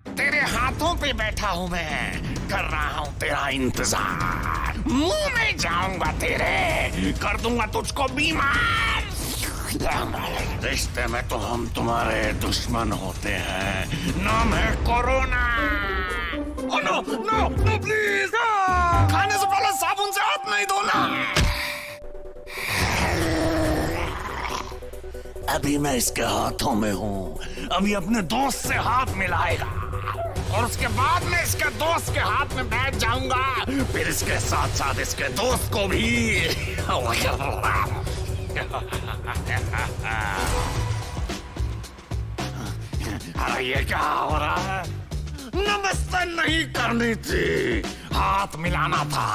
तेरे हाथों पे बैठा हूँ मैं, कर रहा हूँ तेरा इंतजार। मुंह में जाऊंगा तेरे, कर दूंगा तुझको बीमार। रिश्ते में तो हम तुम्हारे दुश्मन होते हैं, नाम है corona. Oh no no no please, खाने से पहले साबुन से हाथ नहीं धोना। अभी मैं इसके हाथों में हूँ, अभी अपने दोस्त से हाथ मिलाएगा और उसके बाद में इसके दोस्त के हाथ में बैठ जाऊंगा, फिर इसके साथ साथ इसके दोस्त को भी। अरे ये क्या हो रहा है? नमस्ते नहीं करनी थी, हाथ मिलाना था।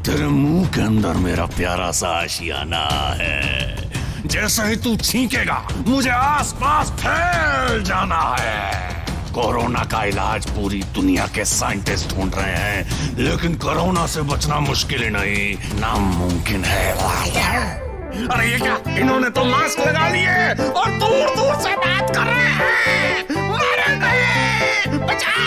तेरे मुंह के अंदर मेरा प्यारा सा आशियाना है, जैसे ही तू छींकेगा मुझे आसपास फैल जाना है। कोरोना का इलाज पूरी दुनिया के साइंटिस्ट ढूंढ रहे हैं, लेकिन कोरोना से बचना मुश्किल ही नहीं, नामुमकिन है। अरे ये क्या, इन्होंने तो मास्क लगा लिए और दूर दूर से बात कर रहे हैं। मारेंगे, बचाओ।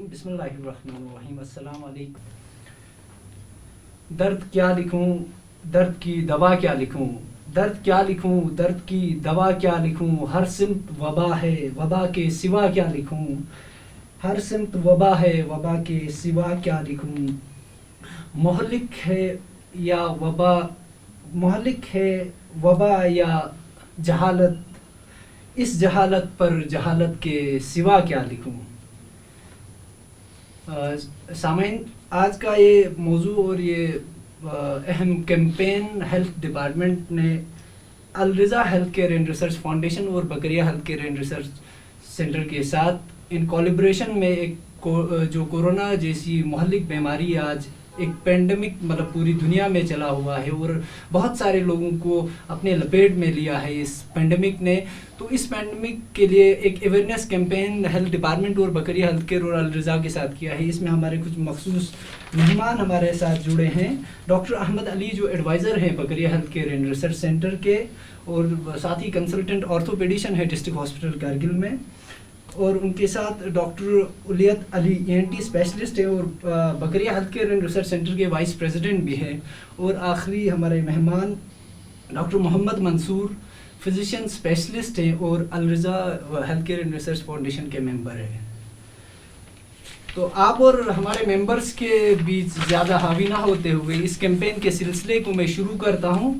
बिस्मिल्लाहिर्रहमानिर्रहीम। अस्सलाम वालेकुम। दर्द क्या लिखूं, दर्द की दवा क्या लिखूं, दर्द क्या लिखूं, दर्द की दवा क्या लिखूं, हर सिमत वबा है, वबा के सिवा क्या लिखूं, हर सिमत वबा है, वबा के सिवा क्या लिखूं। मोहलिक है या वबा, मोहलिक है वबा या जहालत, इस जहालत पर जहालत के सिवा क्या लिखूं। सामीन, आज का ये मौजू और ये अहम कैंपेन हेल्थ डिपार्टमेंट ने Al Raza health care and research foundation और Bakaria health care and research centre के साथ इन कोलिब्रेशन में एक जो कोरोना जैसी मोहल्लिक बीमारी आज एक पेंडेमिक मतलब पूरी दुनिया में चला हुआ है और बहुत सारे लोगों को अपने लपेट में लिया है इस पेंडेमिक ने। तो इस पेंडेमिक के लिए एक अवेयरनेस कैंपेन हेल्थ डिपार्टमेंट और बकरिया हेल्थ केयर और अल रज़ा के साथ किया है। इसमें हमारे कुछ मखसूस मेहमान हमारे साथ जुड़े हैं। डॉक्टर अहमद अली जो एडवाइज़र हैं Bakaria health care and research centre के, और साथ ही कंसल्टेंट ऑर्थोपेडिशन है डिस्ट्रिक्ट हॉस्पिटल कारगिल में, और उनके साथ doctor Uliyat Ali ENT specialist है और Bakaria health care and research centre के वाइस प्रेसिडेंट भी हैं। और आखिरी हमारे मेहमान doctor Mohammad Mansoor physician specialist हैं और Al Raza health care and research foundation के मेंबर हैं। तो आप और हमारे मेंबर्स के बीच ज़्यादा हावी ना होते हुए इस कैंपेन के सिलसिले को मैं शुरू करता हूँ।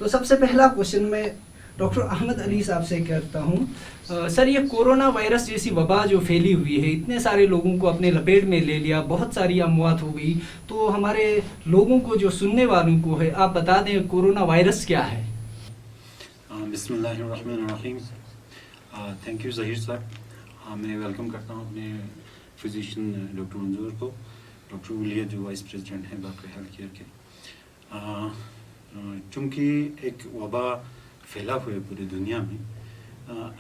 तो सबसे पहला क्वेश्चन मैं डॉक्टर अहमद अली साहब से करता हूँ। सर, ये कोरोना वायरस जैसी वबा जो फैली हुई है, इतने सारे लोगों को अपने लपेट में ले लिया, बहुत सारी अमवात हो गई, तो हमारे लोगों को जो सुनने वालों को है, आप बता दें कोरोना वायरस क्या है। बिस्मिल्लाहिर्रहमानिर्रहीम। थैंक यू ज़हीर साहब। मैं वेलकम करता हूँ अपने फिजिशियन डॉक्टर मंजूर को, डॉक्टर उलिया जो वाइस प्रेसिडेंट हैं बकरिया हेल्थ केयर के। चूँकि एक वबा फैला हुआ है पूरी दुनिया में,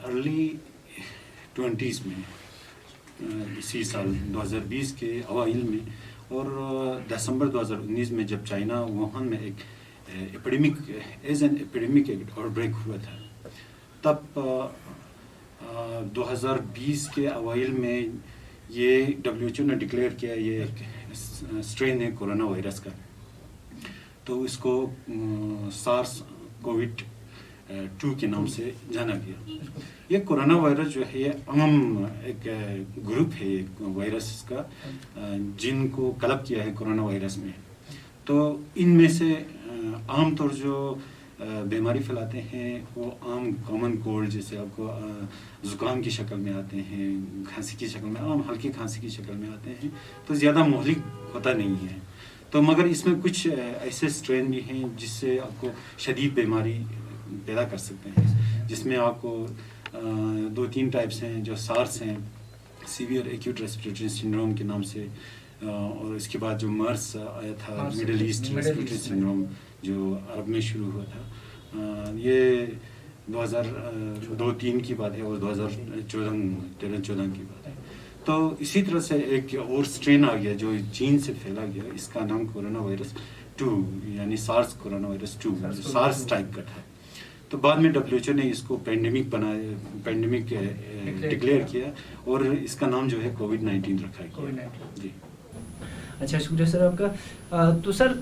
अर्ली 20s में, इसी साल 2020 के अवाइल में और दिसंबर 2019 में जब चाइना वुहान में एक एपिडेमिक आउटब्रेक हुआ था, तब 2020 के अवाइल में ये WHO ने डिक्लेयर किया ये एक स्ट्रेन है कोरोना वायरस का। तो इसको सार्स कोविड 2 के नाम से जाना गया। ये कोरोना वायरस जो है ये आम एक ग्रुप है वायरस का जिनको क्लब किया है कोरोना वायरस में। तो इनमें से आमतौर जो बीमारी फैलाते हैं वो आम कॉमन कोल्ड जैसे आपको ज़ुकाम की शक्ल में आते हैं, खांसी की शक्ल में, आम हल्की खांसी की शक्ल में आते हैं, तो ज़्यादा मुहलिक होता नहीं है। तो मगर इसमें कुछ ऐसे स्ट्रेन भी हैं जिससे आपको शदीद बीमारी पैदा कर सकते हैं, जिसमें आपको 2-3 टाइप्स हैं जो सार्स हैं, सीवियर एक्यूट रेस्पिरेटरी सिंड्रोम के नाम से, और इसके बाद जो मर्स आया था मिडिल ईस्ट रेस्पिरेटरी सिंड्रोम जो अरब में शुरू हुआ था, ये 2002-3 की बात है और 2013-14 की बात है। तो इसी तरह से एक और स्ट्रेन आ गया जो चीन से फैला गया, इसका नाम कोरोना वायरस 2 यानी SARS corona virus 2 SARS type का था। तो बाद में WHO ने इसको पैंडेमिक डिक्लेयर किया और इसका नाम जो है कोविड-19 रखा गया। जी अच्छा, शुक्रिया सर आपका। तो सर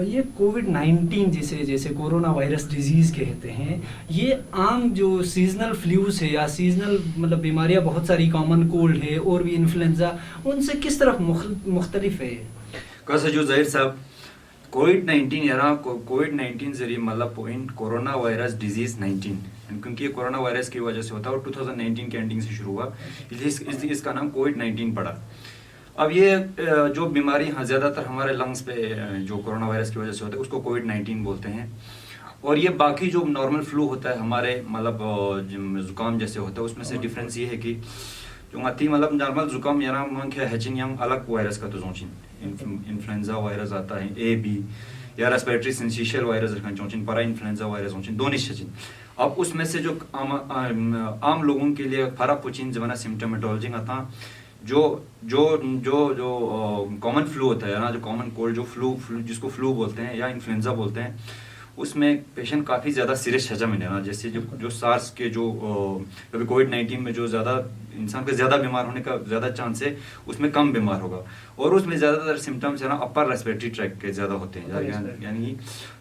ये कोविड-19 जैसे कोरोना वायरस डिजीज़ कहते हैं, ये आम जो सीजनल फ्लूज है या सीजनल मतलब बीमारियां बहुत सारी, कॉमन कोल्ड है और भी इन्फ्लुएंजा, उनसे किस तरह मुख्तलिफ है? कैसे जो ज़ाहिर साहब कोविड-19 यारा कोविड-19 जरिए मतलब पॉइंट कोरोना वायरस डिजीज़ 19, क्योंकि ये कोरोना वायरस की वजह से होता है और 2019 के एंडिंग से शुरू हुआ, इसलिए इसका नाम कोविड-19 पड़ा। अब ये जो बीमारी ज़्यादातर हमारे लंग्स पे जो कोरोना वायरस की वजह से होता है उसको कोविड-19 बोलते हैं। और ये बाकी जो नॉर्मल फ्लू होता है हमारे मतलब ज़ुकाम जैसे होता है उसमें से डिफरेंस ये है कि जो आती मतलब नॉर्मल ज़ुकाम यारा क्या हैचिन यंग अलग वायरस का तो जोचिन इन्फ्लुएंजा वायरस आता है AB या रेस्पिरेटरी सिंसिशियल वायरस रखना चौचिन परा इन्फ्लुएंजा वायरस होचिन दोनों शचिन। अब उसमें से जो आम लोगों के लिए फर्क पुचिन जमाना सिम्टोमेटोलॉजी आता जो जो जो जो कॉमन फ्लू होता है ना, जो कॉमन कोल्ड जो फ्लू जिसको फ्लू बोलते हैं या इन्फ्लुएंजा बोलते हैं, उसमें पेशेंट काफ़ी ज़्यादा सीरियस सजा में लेना, जैसे जो सार्स के जो अभी कोविड-19 में जो ज़्यादा इंसान का ज़्यादा बीमार होने का ज़्यादा चांस है, उसमें कम बीमार होगा। और उसमें ज़्यादातर सिम्टम्स है ना अपर रेस्पिरेटरी ट्रैक के ज़्यादा होते हैं, यानी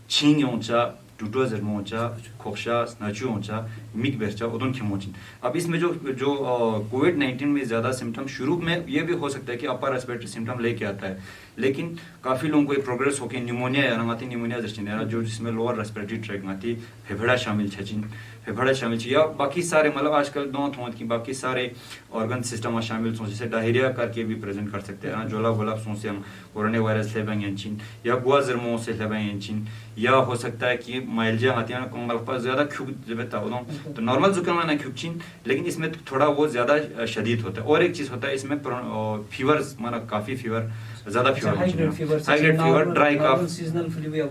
छींक ऊँचा, टूटो जर्मोचा, खोखशा, स्नाचू ऊँचा, मिक बेरचा, उदन खिमोचिन। अब इसमें जो कोविड-19 में ज़्यादा सिम्टम शुरू में ये भी हो सकता है कि अपर रेस्पिरेटरी सिम्टम लेके आता है, लेकिन काफ़ी लोगों को प्रोग्रेस होकर न्यूमोनिया या आती न्यूमोनिया दर्शन जो जिसमें लोअर रेस्पिरेटरी ट्रैक आती फेफड़ा शामिल छचिन, फेफड़ा शामिल या बाकी सारे मतलब आजकल दौत होत की बाकी सारे ऑर्गन सिस्टम शामिल सोच जैसे डायरिया करके भी प्रेजेंट कर सकते हैं, जोला गोलाब सोच हम कोरोना वायरस लेबेंचिन या गुआ जर्मो से लेबेंचिन, या हो सकता है कि माइल्जिया आती है कमर ज़्यादा खुब तो नॉर्मल जुकाम ना खुबचिन, लेकिन इसमें थोड़ा वो ज़्यादा शदीद होता है। और एक चीज़ होता है इसमें फीवर माना काफ़ी फीवर ज़्यादा fever high grade fever dry cough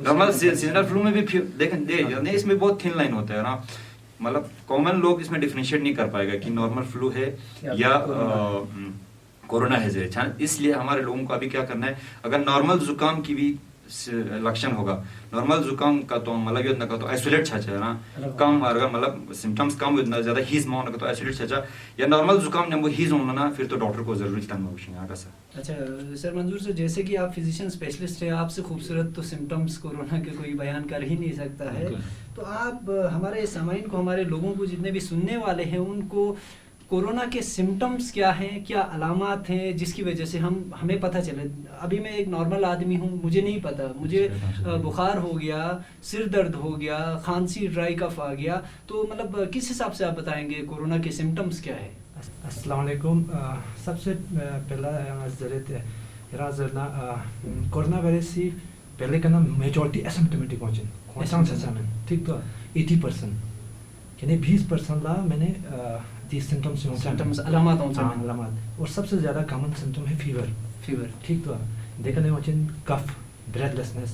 normal seasonal flu में भी देखें इसमें बहुत थिन लाइन होता है ना, मतलब कॉमन लोग इसमें डिफरेंशिएट नहीं कर पाएगा कि नॉर्मल फ्लू है या कोरोना है। इसलिए हमारे लोगों को अभी क्या करना है, अगर नॉर्मल जुकाम की भी लक्षण होगा, नॉर्मल जुकाम का तो मतलब इतना का तो आइसोलेट छाचा ना कम, अगर मतलब सिम्टम्स कम इतना ज़्यादा हीज माउन का तो आइसोलेट छाचा या नॉर्मल जुकाम ने वो हीज होना ना, फिर तो डॉक्टर को ज़रूरी तन में का सर। अच्छा सर मंजूर सर, जैसे कि आप फिजिशियन स्पेशलिस्ट हैं, आपसे खूबसूरत तो सिम्टम्स कोरोना के कोई बयान कर ही नहीं सकता है, तो आप हमारे सामाइन को, हमारे लोगों को, जितने भी सुनने वाले हैं उनको कोरोना के सिम्टम्स क्या हैं, क्या अलामात हैं जिसकी वजह से हमें पता चले। अभी मैं एक नॉर्मल आदमी हूँ, मुझे नहीं पता, मुझे बुखार हो गया, सिर दर्द हो गया, खांसी ड्राई कफ आ गया, तो मतलब किस हिसाब से आप बताएंगे कोरोना के सिम्टम्स क्या है? अस्सलाम वालेकुम। सबसे पहला कोरोना वायरस ही पहले का नाम मेजॉरिटी एसिम्प्टोमेटिक पहुँचे, ठीक तो 80% यानी 20% ला मैंने सिम्टम्स अलामत, और सबसे ज़्यादा कॉमन सिम्टम है फीवर, ठीक तो देखने वचन कफ, ब्रेथलेसनेस,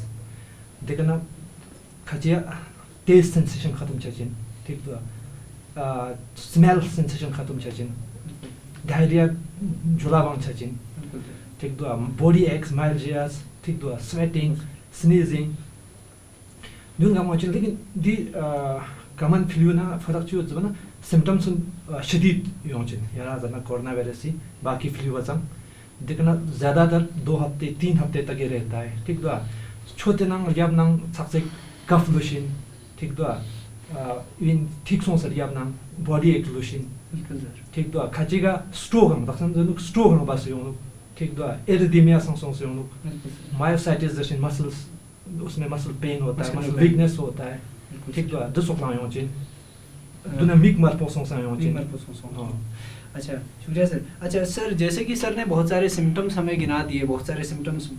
देखना खचिया टेस्ट सेंसेशन ख़त्म चचिन, ठीक तो स्मेल सेंसेशन ख़त्म चचिन, डायरिया जुलावान चचिन, ठीक तो बॉडी एक्स माइल्जियास, ठीक तो स्वेटिंग, स्नीजिंग दुंगा वचन। लेकिन दी कॉमन फ्लू ना फर्क चीज़ जब ना सिम्टम्स शदीद योंचन यार जना कोरोना वायरस ही बाकी फ्लू वजन देखना ज़्यादातर 2 हफ्ते 3 हफ्ते तक ये रहता है, ठीक तो छोटे नंग जब नंग सबसे कफ लुशिन, ठीक तो इन ठीक सो सर याब नाम बॉडी एक्लूशन बिल्कुल सर ठीक तो खाचेगा स्ट्रोक हम बक्सन जो स्ट्रोक हम बस यो ठीक तो एरिथमिया संसों से यो मायोसाइटिस जैसे मसल्स उसमें मसल पेन होता है मसल वीकनेस होता है ठीक तो दो सोखला यो चिन दुना मिक मार पोसों से यो चिन अच्छा शुक्रिया सर। अच्छा सर, जैसे कि सर ने बहुत सारे सिम्टम्स हमें गिना दिए, बहुत सारे सिम्टम्स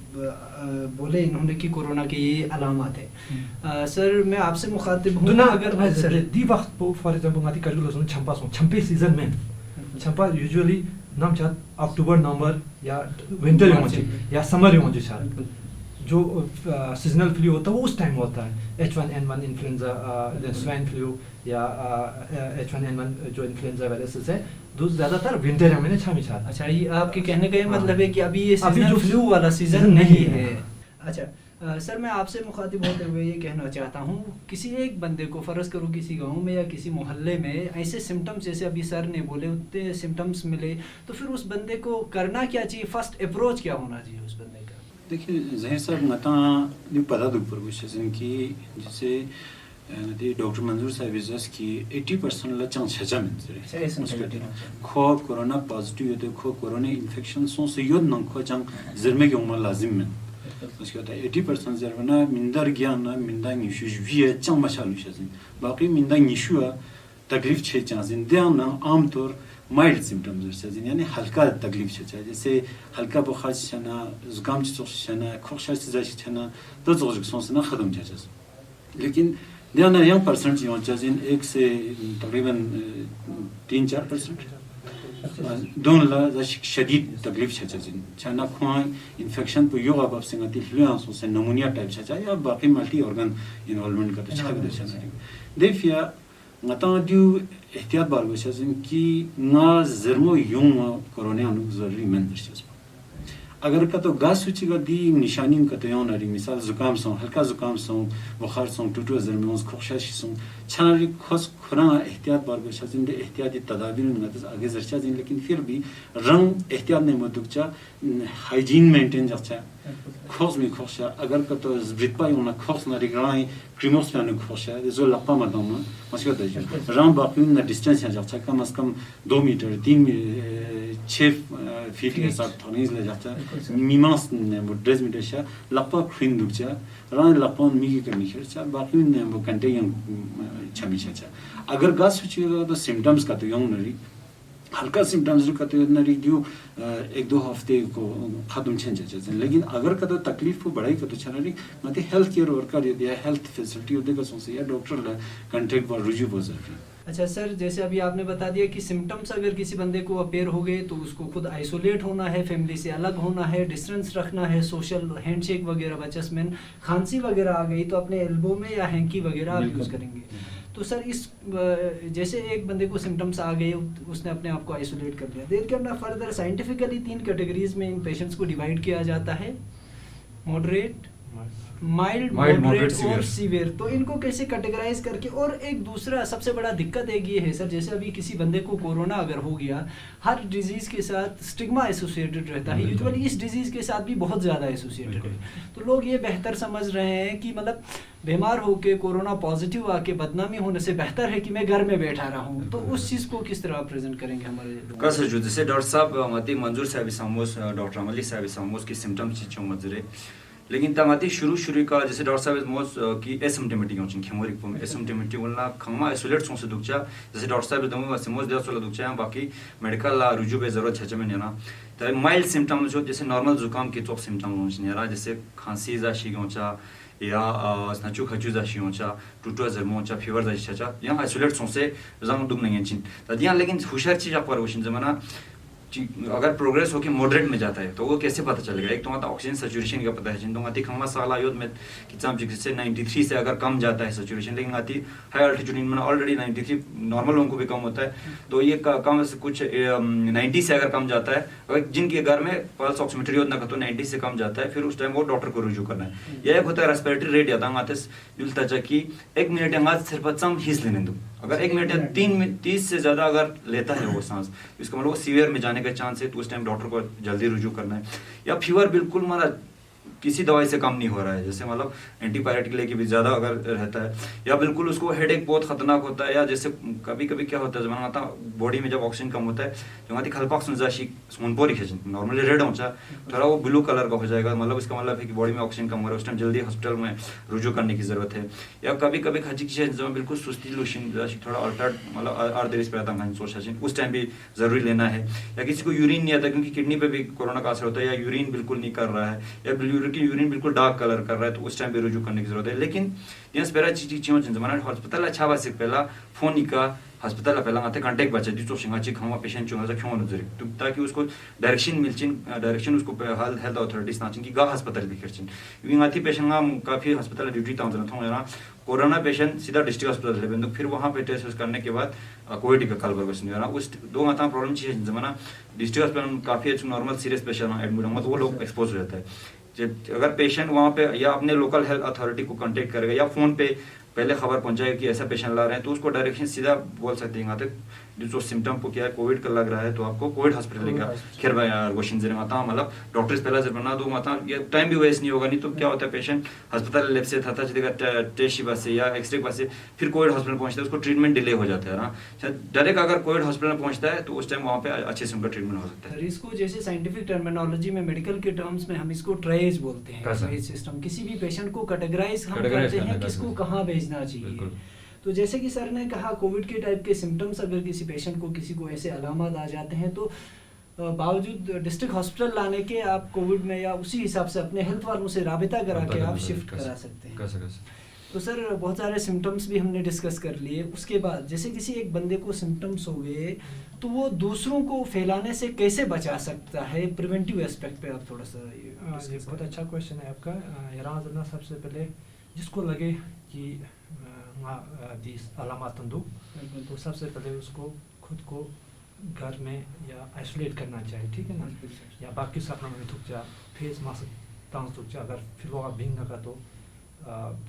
बोले इन्होंने कि कोरोना के ये अलामत है। सर मैं आपसे मुखातिब हूँ दुना अगर सर दी वक्त फॉर एग्जांपल माती कर लो छंपा सो छंपे सीजन में छंपा यूजुअली नाम चाह अक्टूबर नवंबर या विंटर में या समर में जो सीजनल फ्लू होता है वो उस टाइम होता है। H1N1 इन्फ्लुएंजा, स्वाइन फ्लू या H1N1 जो इन्फ्लुएंजा वायरसेस है जो ज़्यादातर विंटर में छामी छाता। अच्छा, ये आपके कहने का ये मतलब है कि अभी ये अभी सीजनल जो फ्लू वाला सीजन नहीं नहीं है। है। अच्छा सर, मैं आपसे मुखातिब होते हुए ये कहना चाहता हूँ, किसी एक बंदे को फ़र्ज़ करो किसी गांव में या किसी मोहल्ले में ऐसे सिम्टम्स जैसे अभी सर ने बोले उतने सिम्टम्स मिले, तो फिर उस बंदे को करना क्या चाहिए, फर्स्ट अप्रोच क्या होना चाहिए उस बंदे का? देखिए जहीर साहब मता दी पता दु पर कुछ कि जैसे दी डॉक्टर मंजूर साहब इजस की 80% ला चांस छजा में से खो कोरोना पॉजिटिव होते खो कोरोना इन्फेक्शन सो से यो न खो चांग जर्मे के उमर लाजिम में उसके होता है 80% जरवना मिंदर ज्ञान ना मिंदा निशु विए चांग मशालु छजिन बाकी मिंदा निशु तकलीफ छे चांजिन देना आमतौर माइल्ड सिम्टम्स है यानी हल्का तकलीफ है, जैसे हल्का बुखार छना जुकाम छना खोखशा छना तो जोर सोचना खत्म छे। लेकिन देना यंग परसेंट जो चाहिए एक से तकरीबन 3-4% दोन ला शदीद तकलीफ छे छना खुआई इन्फेक्शन पर यो अब सिंगती फ्लूएंस से नमूनिया टाइप छे या बाकी मल्टी ऑर्गन इन्वॉल्वमेंट का छक दे छना देफिया ngata du ehtiyat bar goshazin ki na zermo yung corona अनु जरूरी मेंदर्स अगर का तो गास सूची का दी निशानी का तो यों नारी मिसाल जुकाम सो हल्का जुकाम सो बुखार सो टूटू जरमेंस खोखशाशी सो छारी खोस खुरा एहतियात बार गोशazin दे एहतियाती तदाबीर नगत आगे जरचाजिन लेकिन फिर भी रंग एहतियात ने मदुकचा हाइजीन मेंटेन जरचा खोस में खोशा अगर का तो ब्रिटपा योना खोस ना रिग्राई क्रीमोस में खोशा जो लपा मदम मस्का दजन रंग बाकी ना डिस्टेंस है जरचा कम से कम 2 मीटर 3 6 फीट के साथ थोनीज ले जाता मीमास ने वो 10 मीटर शा लपा क्रीम दुकचा रंग लपा मिगी के मिखरचा बाकी ने वो कंटे यंग छमिशा अगर गास सुचिगा तो सिम्टम्स का तो यंग नरी हल्का सिम्टम्स का तो नरी ड्यू 1-2 हफ्ते को खत्म चेंज है। लेकिन अगर का तो तकलीफ को बढ़ाई का तो छनरी मते हेल्थ केयर वर्कर या हेल्थ फैसिलिटी होते का सोचे या डॉक्टर ला कांटेक्ट पर रुजू हो जाए। अच्छा सर, जैसे अभी आपने बता दिया कि सिम्टम्स अगर किसी बंदे को अपेयर हो गए तो उसको खुद आइसोलेट होना है, फैमिली से अलग होना है, डिस्टेंस रखना है, सोशल हैंडशेक वगैरह बचसमेंट, खांसी वगैरह आ गई तो अपने एल्बो में या हैंकी वगैरह आप यूज़ करेंगे। तो सर इस जैसे एक बंदे को सिम्टम्स आ गए, उसने अपने आप को आइसोलेट कर लिया, देर के अपना फर्दर साइंटिफिकली 3 कैटेगरीज में इन पेशेंट्स को डिवाइड किया जाता है, मॉडरेट, माइल्ड, मॉडरेट और सीवियर। तो इनको कैसे कैटेगराइज करके, और एक दूसरा सबसे बड़ा दिक्कत एक ये है सर, जैसे अभी किसी बंदे को कोरोना अगर हो गया, हर डिजीज के साथ स्टिग्मा एसोसिएटेड रहता है, यूजुअली इस डिजीज के साथ भी बहुत ज़्यादा एसोसिएटेड है। तो लोग ये बेहतर समझ रहे हैं कि मतलब बीमार होके कोरोना पॉजिटिव आके बदनामी होने से बेहतर है कि मैं घर में बैठा रहूं। तो उस चीज़ को किस तरह प्रेजेंट करेंगे हमारे का सर जो जैसे डॉक्टर साहब मती मंजूर साहब सामोस डॉक्टर अमली साहब सामोस की सिम्टम्स चीज़ों मजरे, लेकिन तमाती शुरू का जैसे डॉक्टर साहब मोस की एसिम्टोमेटिक होची खेमोरिक पम एसिम्टोमेटिक वला खमा आइसोलेट सोसे दुखचा जैसे डॉक्टर साहब दमो सिमोस दे सोला दुखचा बाकी मेडिकल ला रुजू बे जरूरत छचे में ना त माइल्ड सिम्टम्स जो जैसे नॉर्मल जुकाम के तो सिम्टम्स होची नेरा जैसे खांसी जा शिगोचा या स्नाचू खचू जा शिगोचा टूटो जरमोचा फीवर जा छचा या आइसोलेट सोसे जंग दुख नहीं छिन त दिया लेकिन हुशार चीज पर वशिन जमाना अगर प्रोग्रेस होके मॉडरेट में जाता है तो वो कैसे पता चलेगा? एक तो मतलब ऑक्सीजन सैचुरेशन का पता है, जिन तो आती खंगा साला युद्ध में कितना से 93 से अगर कम जाता है सैचुरेशन, लेकिन आती हाई अल्टीट्यूड में ऑलरेडी 93 नॉर्मल लोगों को भी कम होता है, तो ये कम से कुछ 90 से अगर कम जाता है, अगर जिनके घर में पल्स ऑक्सीमीटर योजना का तो 90 से कम जाता है, फिर उस टाइम वो डॉक्टर को रुजू करना है। यह एक होता है रेस्पिरेटरी रेट याद आते जुलता कि 1 मिनट अंगाज सिर्फ चम हिस लेने दो, अगर 1 मिनट या 30 से ज्यादा अगर लेता है वो सांस, इसका मतलब सीवियर में जाने का चांस है, तो उस टाइम डॉक्टर को जल्दी रुजू करना है। या फीवर बिल्कुल हमारा किसी दवाई से कम नहीं हो रहा है, जैसे मतलब एंटीबायोटिक लेके भी ज़्यादा अगर रहता है, या बिल्कुल उसको हेडेक बहुत खतरनाक होता है, या जैसे कभी कभी क्या होता है जब आता बॉडी में जब ऑक्सीजन कम होता है जो माती खलपाक सुनजाशी सुनपोरी खींच नॉर्मली रेड होता थोड़ा वो ब्लू कलर का हो जाएगा, मतलब इसका मतलब है कि बॉडी में ऑक्सीजन कम हो रहा है, उस टाइम जल्दी हॉस्पिटल में रुजू करने की ज़रूरत है। या कभी कभी खची की जब बिल्कुल सुस्ती लूशन थोड़ा अल्टर्ड मतलब अर्धरिस पर आता है सोचा उस टाइम भी ज़रूरी लेना है। या किसी को यूरिन नहीं आता क्योंकि किडनी पे भी कोरोना का असर होता है, या यूरिन बिल्कुल नहीं कर रहा है, या यूरिन बिल्कुल डार्क कलर कर रहा है, तो उस टाइम भी रुजू करने की जरूरत है। लेकिन यहाँ पहला चीज़ों जमाना हॉस्पिटल अच्छा बात पहला फोन का हॉस्पिटल पहला आते कांटेक्ट बचा दी तो सिंगाची खमा पेशेंट चुंगा क्यों नजर ताकि उसको डायरेक्शन मिलचिन, डायरेक्शन उसको हेल्थ अथॉरिटीज नाचिन की गा हॉस्पिटल दिखरचिन यूं आती पेशेंट काफ़ी हॉस्पिटल ड्यूटी ताउंजना था कोरोना पेशेंट सीधा डिस्ट्रिक्ट हॉस्पिटल ले तो फिर वहाँ पे टेस्ट करने के बाद कोविड का कल वर्ग उस दो माता प्रॉब्लम चीज़ जमाना डिस्ट्रिक्ट हॉस्पिटल में काफ़ी अच्छी नॉर्मल सीरियस पेशेंट एडमिट होंगे तो वो लोग एक्सपोज रहता है। अगर पेशेंट वहाँ पे या अपने लोकल हेल्थ अथॉरिटी को कांटेक्ट करेगा या फ़ोन पे पहले खबर पहुंचाएगा कि ऐसा पेशेंट ला रहे हैं तो उसको डायरेक्शन सीधा बोल सकते हैं आते जो सिम्टम को क्या है कोविड का लग रहा है तो आपको कोविड हॉस्पिटल लेगा खैर क्वेश्चन जरिए माता मतलब डॉक्टर्स पहला जब बना दो माता ये टाइम भी वेस्ट नहीं होगा, नहीं तो क्या होता है पेशेंट हॉस्पिटल लेब से था चलेगा टेस्ट बस से या एक्सरे बस से फिर कोविड हॉस्पिटल पहुंचता है उसको ट्रीटमेंट डिले हो जाता है ना। डायरेक्ट अगर कोविड हॉस्पिटल में पहुंचता है तो उस टाइम वहाँ पे अच्छे से उनका ट्रीटमेंट हो सकता है। इसको जैसे साइंटिफिक टर्मिनोलॉजी में मेडिकल के टर्म्स में हम इसको ट्रेस बोलते हैं, ट्रेस सिस्टम। किसी भी पेशेंट को कैटेगराइज हम करते हैं किसको कहाँ भेजना चाहिए। तो जैसे कि सर ने कहा कोविड के टाइप के सिम्टम्स अगर किसी पेशेंट को किसी को ऐसे अलामत आ जाते हैं तो बावजूद डिस्ट्रिक्ट हॉस्पिटल लाने के आप कोविड में या उसी हिसाब से अपने हेल्थ वालों से राबिता करा के आप शिफ्ट करा सकते हैं। तो सर बहुत सारे सिम्टम्स भी हमने डिस्कस कर लिए। उसके बाद जैसे किसी एक बंदे को सिम्टम्स हो गए तो वो दूसरों को फैलाने से कैसे बचा सकता है, प्रिवेंटिव एस्पेक्ट पे आप थोड़ा सा ये बहुत अच्छा क्वेश्चन है आपका। यहाँ सबसे पहले जिसको लगे कि अलामत तो सबसे पहले उसको खुद को घर में या आइसोलेट करना चाहिए, ठीक है ना। या बाकी सपना में थुक जा फेस मास्क तांस थुक जा अगर फिर वो भिंग का तो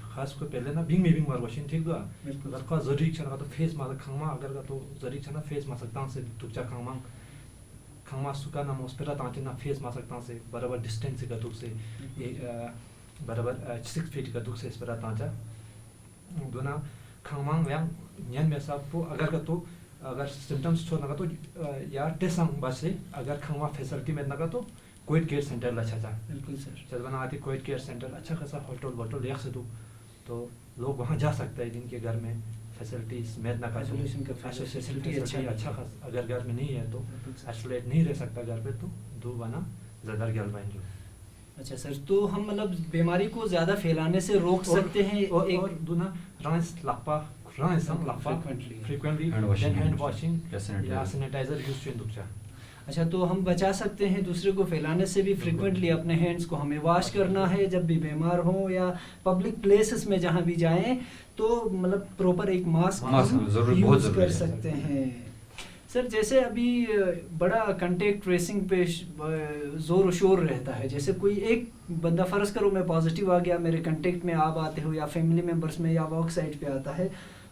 खास को पहले ना भिंग में भिंग मार वशिन ठीक बा अगर का जरूरी चला तो फेस मास्क खामा अगर का तो जरूरी चला फेस मास्क तांस से थुक जा खामा सुका ना मोस्पेरा तांचे ना फेस मास्क तांस से बराबर डिस्टेंस का थुक से ये बराबर 6 फीट का थुक से स्पेरा तांचा दोना खामांग व्यांग न्यान में सबको अगर का तो अगर सिम्टम्स छोड़ना का तो या टेस्टिंग बस से अगर खामा फैसिलिटी में ना का तो कोविड केयर सेंटर ला अच्छा बिल्कुल सर जब बना आती कोविड केयर सेंटर अच्छा खासा होटल एक से तो लोग वहाँ जा सकते हैं जिनके घर में फैसिलिटीज में ना का फैसिलिटी अच्छा खासा अगर घर में नहीं है तो आइसोलेट नहीं रह सकता घर पे तो दो बना ज़्यादा घर बन जो। अच्छा सर, तो हम मतलब बीमारी को ज़्यादा फैलाने से रोक सकते हैं और दूना राइस लापा फ्रीक्वेंटली हैंड वॉशिंग या सैनिटाइजर यूज टू दुखचा। अच्छा, तो हम बचा सकते हैं दूसरे को फैलाने से भी। फ्रीक्वेंटली अपने हैंड्स को हमें वॉश करना है जब भी बीमार हो या पब्लिक प्लेसेस में जहाँ भी जाएं तो मतलब प्रॉपर एक मास्क यूज कर सकते हैं। सर जैसे अभी बड़ा कंटेक्ट ट्रेसिंग पे जोर शोर रहता है, जैसे कोई एक बंदा फ़र्ज़ करो मैं पॉजिटिव आ गया, मेरे कंटेक्ट में आप आते हो या फैमिली मेम्बर्स में या वर्क साइट पे आता है,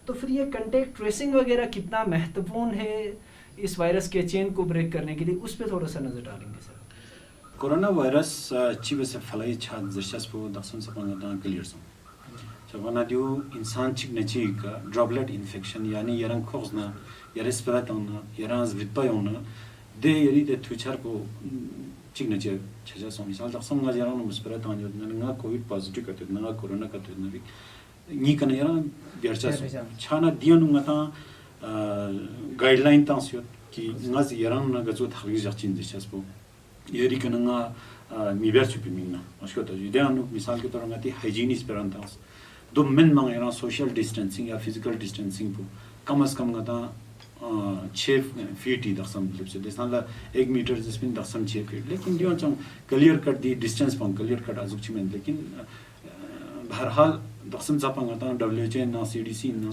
तो फिर ये कंटेक्ट ट्रेसिंग वगैरह कितना महत्वपूर्ण है इस वायरस के चेन को ब्रेक करने के लिए, उस पर थोड़ा सा नज़र डालेंगे सर। कोरोना वायरस चीज़ से फलाई छात जर्शस्पो दक्षिण से पंगता क्लियर सो जब दियो इंसान चिक नची का ड्रॉपलेट इन्फेक्शन यानी यरंग खोजना या रेस्पिरेटरना यरंग वित्पायोना दे यरी दे ट्विचर को चिक नची छजा सो मिसाल दक्षिण में यरंग रेस्पिरेटर जो नंगा कोविड पॉजिटिव करते नंगा कोरोना करते नबी नी कने यरंग बियरचा छाना दियो नुंगा गाइडलाइन तांसियो कि नगाज यरंग ना गजो थागी जर्चिन दिशस्पो यरी कनंगा मिबर चुपिमिंगना उसको तो जिदेनु मिसाल के तौर पे हाइजीनिस पेरंतास दो मेन मांग यरंग सोशल डिस्टेंसिंग या फिजिकल डिस्टेंसिंग को कम से कम गता 6 फीट ही दक्षम से देसनाला 1 मीटर जिसमें दक्षम 6 फीट लेकिन दियो चंग क्लियर कट दी डिस्टेंस पॉइंट क्लियर कट आजुची में लेकिन बहरहाल दक्षम जापान गता WHO ना CDC ना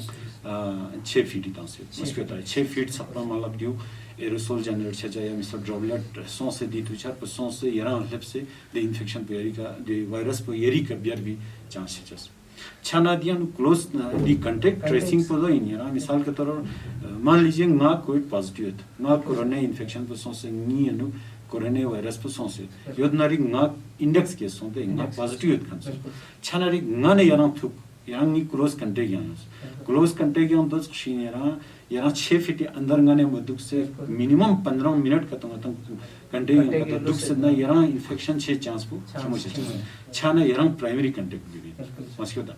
6 फीट ही तांसे उसके तो 6 फीट सपना मतलब दियो एरोसोल जनरेट छजा या मिसल ड्रॉपलेट सांस से दी तुचार पर सांस से यरंग लेप से द इन्फेक्शन पे यरी का द वायरस पे यरी का बियर भी चांस है छाना दिया क्लोज दी कांटेक्ट ट्रेसिंग पर इन यरा मिसाल के तौर मान लीजिए ना कोविड पॉजिटिव है ना कोरोना इन्फेक्शन पर सांस से नी नु कोरोना वायरस पे सोंसे योद नारी ना इंडेक्स के सोंते ना पॉजिटिव योद खान छानारी ना ने याना थुक याना नी क्लोज कंटेगियम तो शीन याना 6 फीट अंदर गाने मधुक से मिनिमम 15 मिनट का तो कंटेगियम का तो दुख से ना याना इन्फेक्शन 6 चांस पो छाना याना प्राइमरी कंटेक्ट भी मस्क्योदा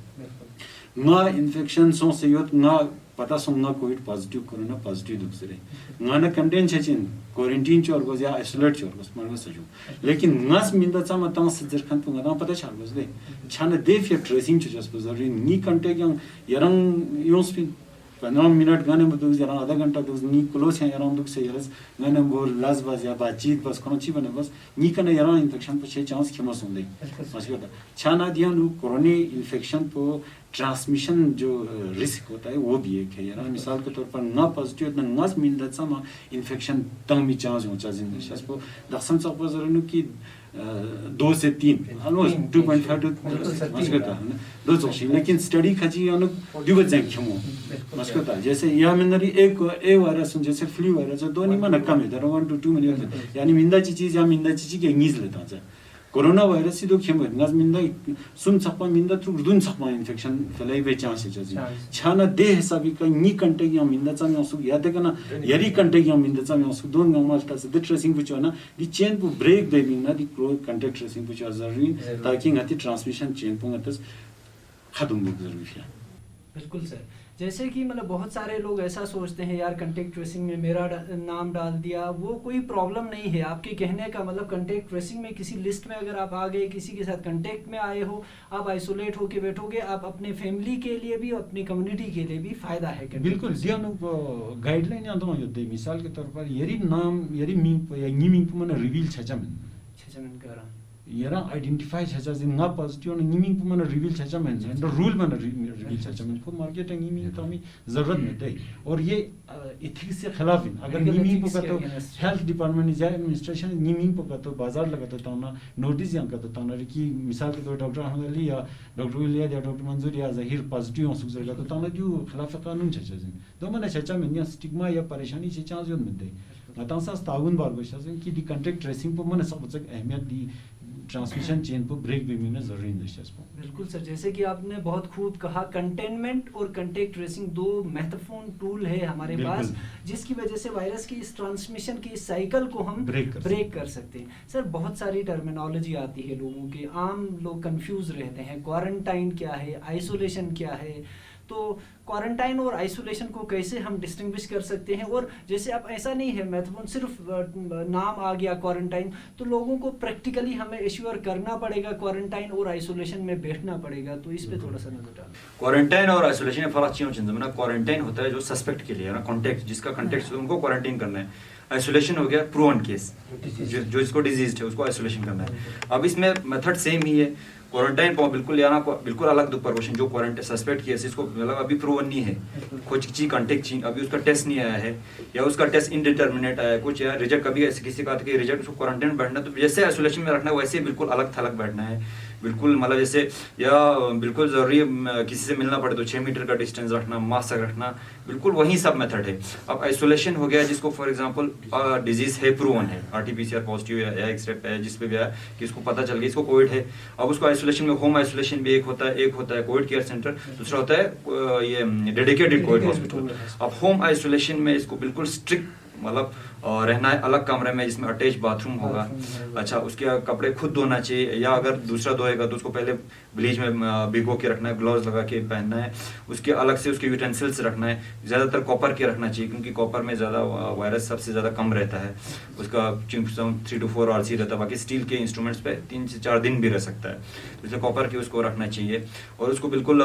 ना इन्फेक्शन सोंसे योद ना पता सोंगा कोविड पॉजिटिव कोरोना पॉजिटिव दुख से ना ना कंटेन छचिन क्वारंटाइन चोर गोज या आइसोलेट चोर गोज मारगो सजो लेकिन नस मिंदा चामा ता सजर खान पुंगा ना पता छार गोज दे छाना दे फिर ट्रेसिंग चोजस बजरी नी कंटेगियम यरंग योस फिन 15 मिनट गाने में दुख जरा आधा घंटा दुख नी क्लोज है यारा दुख से यरस गाने वो लाज बाज या बातचीत बस कोनो ची बने बस नी कने यारा इन्फेक्शन पे 6 चांस खेमा सुन दे मस्क्योदा छाना दिया नु कोरोना इन्फेक्शन को ट्रांसमिशन जो रिस्क होता है वो भी एक है यार मिसाल के तौर पर ना पॉजिटिव ना नस मिंदा चामा इन्फेक्शन तंग मी चांस हो चाजिन शस्पो दक्षम सब जरनु की 2 से 3 ऑलमोस्ट 2.5 टू मस्क्योदा दो जोशी लेकिन स्टडी खजी अनु दिव जंग खमो मस्क्योदा जैसे या मिनरी एक ए वायरस जैसे फ्लू वायरस दो नि मन कम है 1 to 2 मिनट यानी मिंदा चीज या मिंदा चीज के इंगिज लेता है कोरोना वायरस सी दो खेम नज मिंदा सुन छपा मिंदा थ्रु दुन छपा इन्फेक्शन फैलाई बे चांस है जजी छाना दे हिसाबी का नी कंटेग या मिंदा चाम यसु या देखना यरी कंटेग या मिंदा चाम यसु दोन गमा स्टास द ट्रेसिंग बुचो ना दी चेन पु ब्रेक दे मिंदा दी क्लोज कंटेक्ट ट्रेसिंग बुचो जरूरी ताकि ngati ट्रांसमिशन चेन पु ngata खत्म हो जरूरी है बिल्कुल सर जैसे कि मतलब बहुत सारे लोग ऐसा सोचते हैं यार कंटेक्ट ट्रेसिंग में मेरा नाम डाल दिया वो कोई प्रॉब्लम नहीं है आपके कहने का मतलब कंटेक्ट ट्रेसिंग में किसी लिस्ट में अगर आप आ गए किसी के साथ कंटेक्ट में आए हो आप आइसोलेट होके बैठोगे आप अपने फैमिली के लिए भी अपनी कम्युनिटी के लिए भी फायदा है बिल्कुल दियानु गाइडलाइन या तो यो मिसाल के तौर पर यरी नाम यरी मिंग या नी मिंग मन रिवील छचमन करा यरा आइडेंटिफाई छचा जिन ना पॉजिटिव न नीमिंग मन रिवील छचा में एंड रूल मन रिवील छचा में फुल मार्केट नीमिंग तो हमें जरूरत नहीं है और ये एथिक्स से खिलाफ है अगर नीमिंग को तो हेल्थ डिपार्टमेंट या एडमिनिस्ट्रेशन नीमिंग को तो बाजार लगा तो ना नोटिस या का तो ना कि मिसाल के तौर डॉक्टर हंगली या डॉक्टर विलिया या डॉक्टर मंजूर या जाहिर पॉजिटिव हो सकता है तो ना जो खिलाफ कानून छचा जिन तो मन छचा में या स्टिग्मा या परेशानी से चांस योन में दे तांसा ताउन बार गोशा कि दी कंटेक्ट ट्रेसिंग पर मन सब अहमियत दी ट्रांसमिशन चेन को ब्रेक भी मिलना जरूरी है बिल्कुल सर जैसे कि आपने बहुत खूब कहा कंटेनमेंट और कंटेक्ट ट्रेसिंग दो महत्वपूर्ण टूल है हमारे पास जिसकी वजह से वायरस की इस ट्रांसमिशन की इस साइकिल को हम ब्रेक कर सकते हैं सर बहुत सारी टर्मिनोलॉजी आती है लोगों के आम लोग कंफ्यूज रहते हैं क्वारंटाइन क्या है आइसोलेशन क्या है तो क्वारंटाइन और आइसोलेशन को कैसे हम डिस्टिंग्विश कर सकते हैं और जैसे अब ऐसा नहीं है महत्वपूर्ण सिर्फ नाम आ गया क्वारंटाइन तो लोगों को प्रैक्टिकली हमें एश्योर करना पड़ेगा क्वारंटाइन और आइसोलेशन में बैठना पड़ेगा तो इस पे थोड़ा सा नजर डालें क्वारंटाइन और आइसोलेशन में फर्क चाहिए मतलब क्वारंटाइन होता है जो सस्पेक्ट के लिए ना कॉन्टेक्ट जिसका कॉन्टेक्ट उनको क्वारंटाइन करना है आइसोलेशन हो गया प्रूवन केस जो इसको डिजीज है उसको आइसोलेशन करना है अब इसमें मेथड सेम ही है क्वारंटाइन बिल्कुल याना बिल्कुल अलग प्रिकॉशन जो क्वारंटाइन सस्पेक्ट केस इसको मतलब अभी प्रूवन नहीं है कुछ चीज कंटेक्ट चीज अभी उसका टेस्ट नहीं आया है या उसका टेस्ट इनडिटर्मिनेट आया है कुछ या रिजेक्ट कभी ऐसे किसी का कि रिजेक्ट उसको क्वारंटाइन बैठना तो जैसे आइसोलेशन में रखना है वैसे बिल्कुल अलग थलग बैठना है बिल्कुल मतलब जैसे या बिल्कुल जरूरी किसी से मिलना पड़े तो 6 मीटर का डिस्टेंस रखना मास्क रखना बिल्कुल वही सब मेथड है अब आइसोलेशन हो गया जिसको फॉर एग्जांपल डिजीज है प्रूवन है आरटीपीसीआर पॉजिटिव या एक्सरे है जिस पे भी है कि इसको पता चल गया इसको कोविड है अब उसको आइसोलेशन में होम आइसोलेशन भी एक होता है कोविड केयर सेंटर दूसरा होता है ये डेडिकेटेड कोविड हॉस्पिटल अब होम आइसोलेशन में इसको बिल्कुल स्ट्रिक्ट मतलब रहना है अलग कमरे में जिसमें अटैच बाथरूम होगा अच्छा उसके कपड़े खुद धोना चाहिए या अगर दूसरा धोएगा तो उसको पहले ब्लीच में भिगो के रखना है ग्लव्स लगा के पहनना है उसके अलग से उसके यूटेंसिल्स रखना है ज़्यादातर कॉपर के रखना चाहिए क्योंकि कॉपर में ज़्यादा वायरस सबसे ज़्यादा कम रहता है उसका 3 to 4 आवर्स ही रहता है बाकी स्टील के इंस्ट्रूमेंट्स पे 3 से 4 दिन भी रह सकता है तो इसलिए कॉपर के उसको रखना चाहिए और उसको बिल्कुल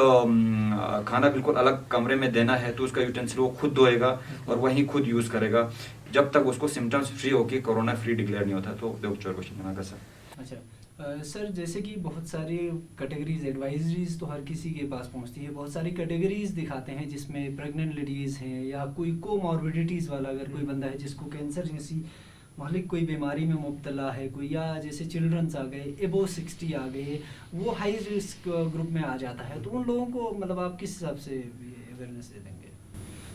खाना बिल्कुल अलग कमरे में देना है तो उसका यूटेंसिल वो खुद धोएगा और वहीं खुद यूज़ करेगा जब तक उसको सिम्टम्स फ्री होके कोरोना फ्री डिक्लेयर नहीं होता तो क्वेश्चन का सर अच्छा सर जैसे कि बहुत सारी कैटेगरीज एडवाइजरीज तो हर किसी के पास पहुंचती है बहुत सारी कैटेगरीज दिखाते हैं जिसमें प्रेग्नेंट लेडीज़ हैं या कोई कोमॉर्बिडिटीज़ वाला अगर कोई बंदा है जिसको कैंसर जैसी मालिक कोई बीमारी में मुब्तला है कोई या जैसे चिल्ड्रंस आ गए एबो 60 आ गए वो हाई रिस्क ग्रुप में आ जाता है तो उन लोगों को मतलब आप किस हिसाब से अवेयरनेस दे देंगे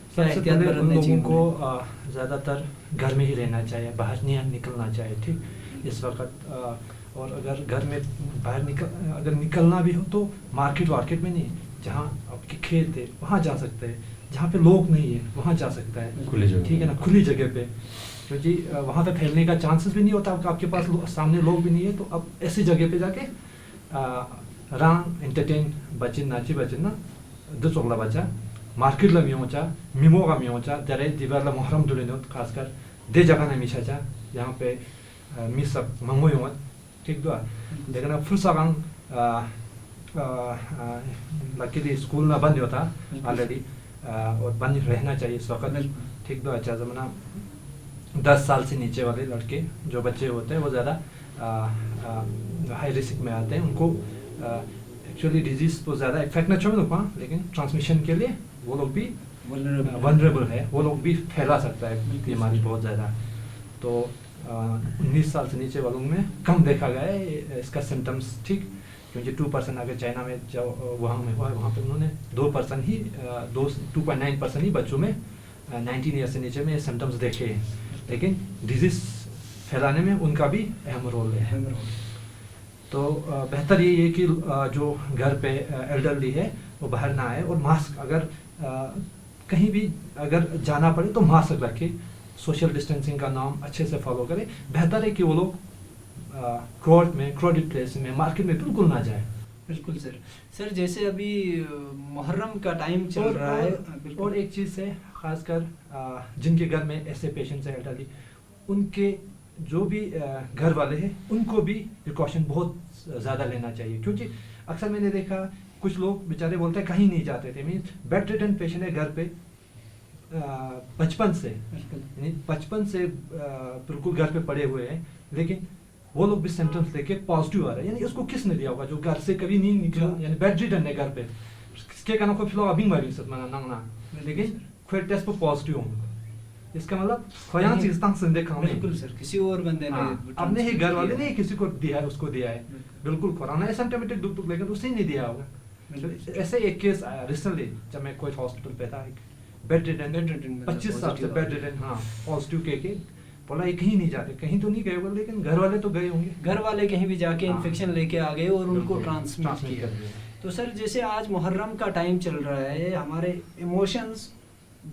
सबसे एहतियात पहले उन बरतने चाहिए लोगों को ज़्यादातर घर में ही रहना चाहिए, बाहर नहीं निकलना चाहिए, ठीक इस वक्त। और अगर घर में अगर निकलना भी हो तो मार्केट में नहीं, जहाँ आपके खेत है वहाँ जा सकते हैं, जहाँ पे लोग नहीं है वहाँ जा सकता है, खुली जगह, ठीक है ना, खुली जगह पे, क्योंकि वहाँ पे फैलने का चांसेस भी नहीं होता, आपके पास सामने लोग भी नहीं है, तो अब ऐसी जगह पे जाके रांग एंटरटेन बचिन नाची बचिन ना दो चोगला बचा मार्केट ला मियोचा मिमो का मियोचा तेरे दीवार ला मुहर्रम दुलेनो खासकर दे जगह ना मिशाचा यहाँ पे मिस सब मंगो यों ठीक दो लेकिन अब फुल सागांग लकीली स्कूल ना बंद होता ऑलरेडी और बंद रहना चाहिए इस वक्त, ठीक दो। अच्छा जमाना 10 साल से नीचे वाले लड़के जो बच्चे होते हैं वो ज़्यादा हाई रिस्क में आते हैं, उनको एक्चुअली डिजीज़ तो ज़्यादा इफेक्ट ना छोड़ लेकिन ट्रांसमिशन के लिए वो लोग भी वनरेबल है, वो लोग भी फैला सकता है बीमारी बहुत ज़्यादा। तो 19 साल से नीचे वालों में कम देखा गया है इसका सिम्टम्स, ठीक, क्योंकि 2% अगर चाइना में जो वहाँ में हुआ है वहाँ पे उन्होंने 2% ही 2.9% ही बच्चों में 19 ईयर से नीचे में सिम्टम्स देखे हैं, लेकिन डिजीज़ फैलाने में उनका भी अहम रोल है। तो बेहतर ये है कि जो घर पे एल्डरली है वो बाहर ना आए और मास्क अगर कहीं भी अगर जाना पड़े तो मास्क रखे, सोशल डिस्टेंसिंग का नॉर्म अच्छे से फॉलो करें। बेहतर है कि वो लोग क्राउडेड प्लेस में मार्केट में बिल्कुल ना जाए। बिल्कुल सर जैसे अभी मुहर्रम का टाइम चल रहा है और एक चीज़ है खासकर जिनके घर में ऐसे पेशेंट्स हैं एल्डरली, उनके जो भी घर वाले हैं उनको भी प्रिकॉशन बहुत ज़्यादा लेना चाहिए, क्योंकि अक्सर मैंने देखा कुछ लोग बेचारे बोलते हैं कहीं नहीं जाते थे, मीन्स बेड रिडन पेशेंट है घर पे बचपन से बिल्कुल घर पे पड़े हुए हैं, लेकिन वो लोग भी सिम्टम्स लेके पॉजिटिव आ रहे हैं, यानी इसको किसने दिया होगा जो घर से कभी नहीं निकला, यानी बेड रिडन है घर पे, इसके कारण कोई फिलहाल अभी मरी सकता ना, लेकिन फिर टेस्ट पर पॉजिटिव होंगे, इसका मतलब खयान चीज तंग संदे खाने बिल्कुल सर किसी और बंदे ने अपने ही घर वाले ने किसी को दिया है, उसको दिया है, बिल्कुल कोरोना एसिम्प्टोमेटिक दुख लेकिन उसने नहीं दिया होगा। ऐसे एक केस आया रिसेंटली जब मैं कोई हॉस्पिटल पे था, बेड रिडन 25 साल से बेड रिडन, हाँ पॉजिटिव के बोला ये कहीं नहीं जाते, कहीं तो नहीं गए होंगे लेकिन घर वाले तो गए होंगे, घर वाले कहीं भी जाके इन्फेक्शन लेके आ गए और उनको ट्रांसमिट किया। तो सर जैसे आज मुहर्रम का टाइम चल रहा है, हमारे इमोशंस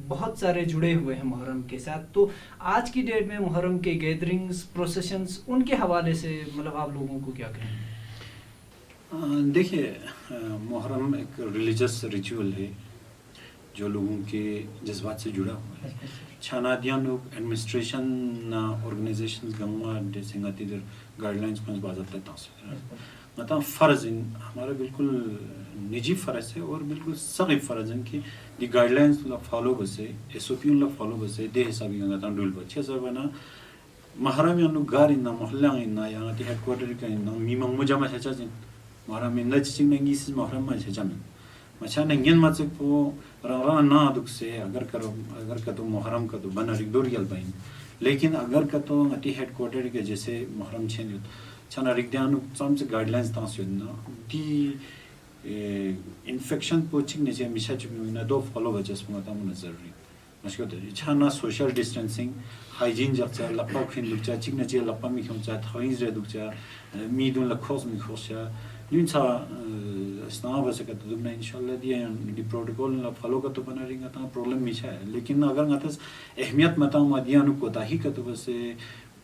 बहुत सारे जुड़े हुए हैं मुहर्रम के साथ, तो आज की डेट में मुहर्रम के गैदरिंग्स प्रोसेशंस उनके हवाले से मतलब आप लोगों को क्या कहेंगे? देखिए मुहर्रम एक रिलीजियस रिचुअल है जो लोगों के जज्बात से जुड़ा हुआ है। छानादियाँ लोग एडमिनिस्ट्रेशन ऑर्गेनाइजेशंस गंगा जैसे इधर गाइडलाइंस में बाज़ाब्ता तासीर मतलब फ़र्ज़ इन हमारा बिल्कुल निजी फ़र्ज़ है और बिल्कुल सख्त फ़र्ज़ है कि दी गाइडलाइंस ला फॉलो बसे SOP ला फॉलो बसे दे हिसाबी गंगा तां डुल बच्चे सब ना महरम या लोग गार इन्ना मोहल्ला इन्ना या ती हेडक्वार्टर का इन्ना मीमंग मुजामा छचा जिन महरम इन्ना चिंग नंगी सिस महरम में छचा में मचा नंगियन मत को रंगरा ना दुख से अगर का तो मुहर्रम का तो बना रिगडोरियल बाइन, लेकिन अगर का तो अति हेडक्वार्टर के जैसे मुहर्रम छेन छना रिगदानु सम से गाइडलाइंस तास योजना दी इन्फेक्शन पोचिंग ने जे मिशा चुकी ना दो फॉलो वजस में ता जरूरी मशको तो छना सोशल डिस्टेंसिंग हाइजीन जचा लपा खिन लुचा चिक ने जे लपा मी खमचा थइज रे दुचा मी दुन लखोस मी खोसा न्यून सा स्नाव बस का तो दुना इंशाल्लाह दी प्रोटोकॉल ला फॉलो का तो बना रिंगा ता प्रॉब्लम मिशा है, लेकिन अगर गतस अहमियत मता मदियानु को ताही का तो बस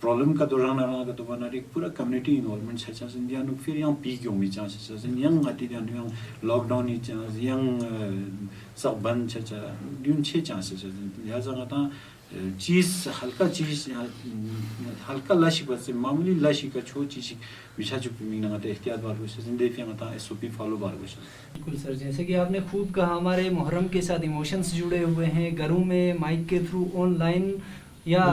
प्रॉब्लम का दौरान आना का तो बना रही पूरा कम्युनिटी इन्वॉल्वमेंट छचा इंडिया नु फिर यहाँ पी क्यों मिचा छचा यंग आती ध्यान यंग लॉकडाउन ही चांस यंग सब बंद छचा ड्यून छे चांस छचा लिहाजा गता चीज हल्का लाशी बस मामूली लाशी का छो चीज विशा चुकी मिंग ना एहतियात बार कुछ जिंदगी फिर गता SOP फॉलो बार कुछ। बिल्कुल सर जैसे कि आपने खूब कहा हमारे मुहर्रम के साथ इमोशंस जुड़े हुए हैं, घरों में माइक के थ्रू ऑनलाइन या